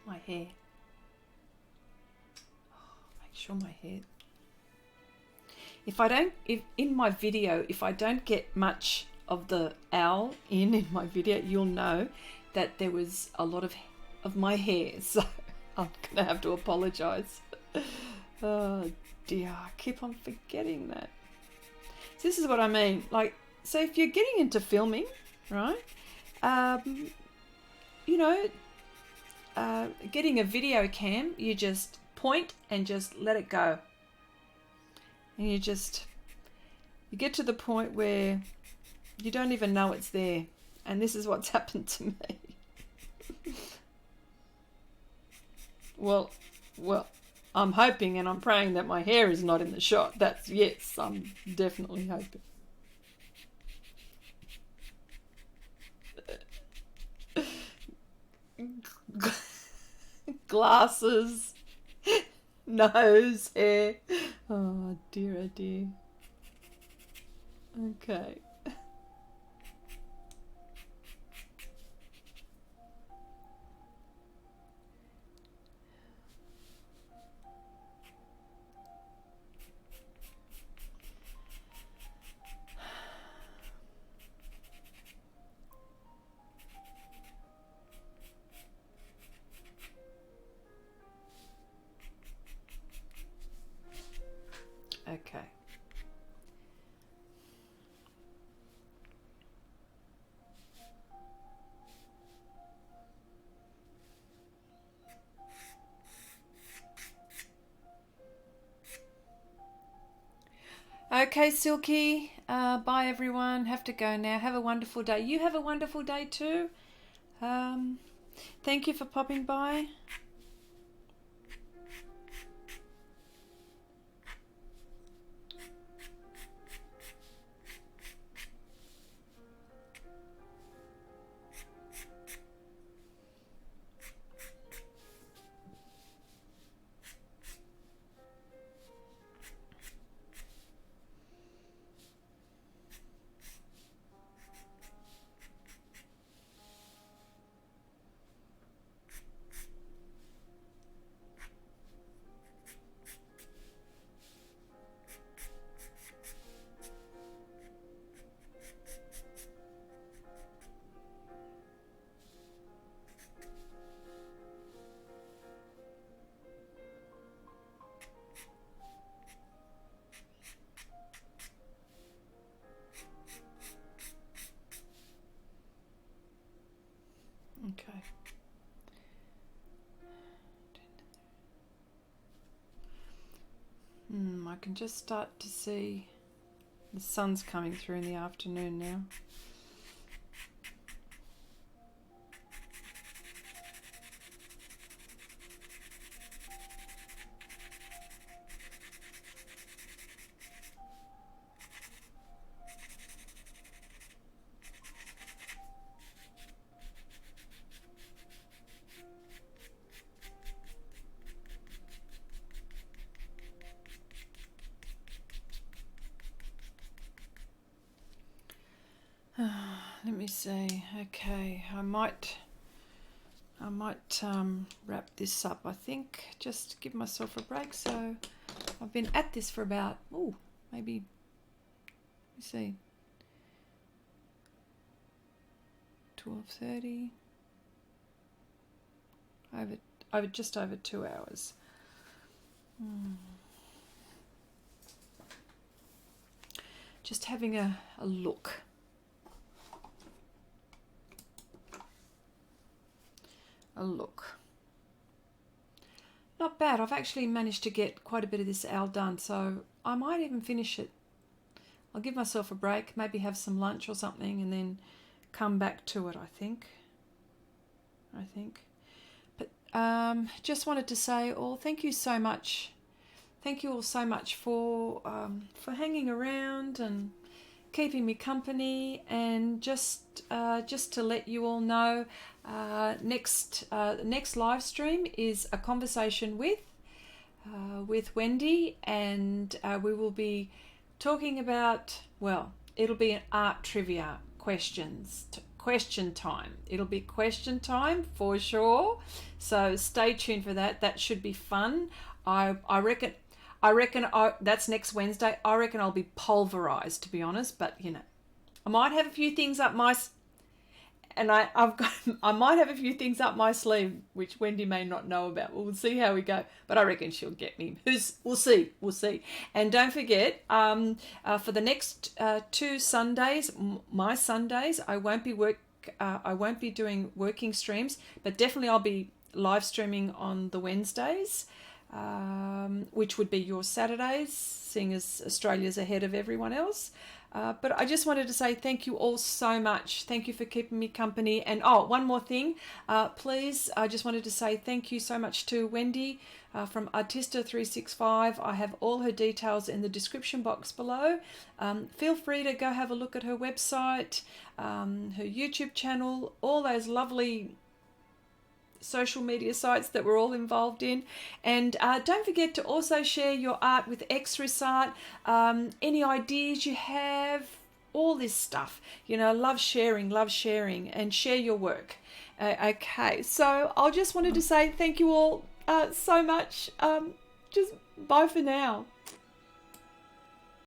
My hair. Make sure my hair. If in my video, if I don't get much of the owl in my video, you'll know that there was a lot of my hair. So I'm gonna have to apologize. Oh dear, I keep on forgetting that. So this is what I mean. Like, so if you're getting into filming, right? You know. Getting a video cam, you just point and just let it go, and you get to the point where you don't even know it's there, and this is what's happened to me. well I'm hoping and I'm praying that my hair is not in the shot. Yes, I'm definitely hoping. Glasses, nose, hair. Oh dear, oh dear. Okay. Okay. Okay, Silky. Bye, everyone. Have to go now. Have a wonderful day. You have a wonderful day too. Thank you for popping by. can just start to see the sun's coming through in the afternoon now. Let me see. Okay, I might wrap this up. I think just give myself a break. So I've been at this for about maybe, let me see, 12:30, over just over 2 hours. Just having a look. Not bad. I've actually managed to get quite a bit of this owl done, so I might even finish it. I'll give myself a break, maybe have some lunch or something, and then come back to it, I think. But just wanted to say thank you so much. Thank you all so much for hanging around and keeping me company, and just to let you all know, next live stream is a conversation with Wendy, and we will be talking about, well, it'll be an art trivia question time. It'll be question time for sure, so stay tuned for that. That should be fun. I reckon that's next Wednesday. I reckon I'll be pulverized, to be honest. But I might have a few things up my, I might have a few things up my sleeve which Wendy may not know about. We'll see how we go. But I reckon she'll get me. We'll see. And don't forget, for the next 2 Sundays, my Sundays, I won't be doing working streams, but definitely I'll be live streaming on the Wednesdays. Which would be your Saturdays, seeing as Australia's ahead of everyone else. But I just wanted to say thank you all so much. Thank you for keeping me company. And one more thing, please, I just wanted to say thank you so much to Wendy from Artista 365. I have all her details in the description box below. Feel free to go have a look at her website, her YouTube channel, all those lovely social media sites that we're all involved in. And don't forget to also share your art with Xrissart. Any ideas you have, all this stuff, love sharing, and share your work. Okay, so I just wanted to say thank you all so much. Just bye for now.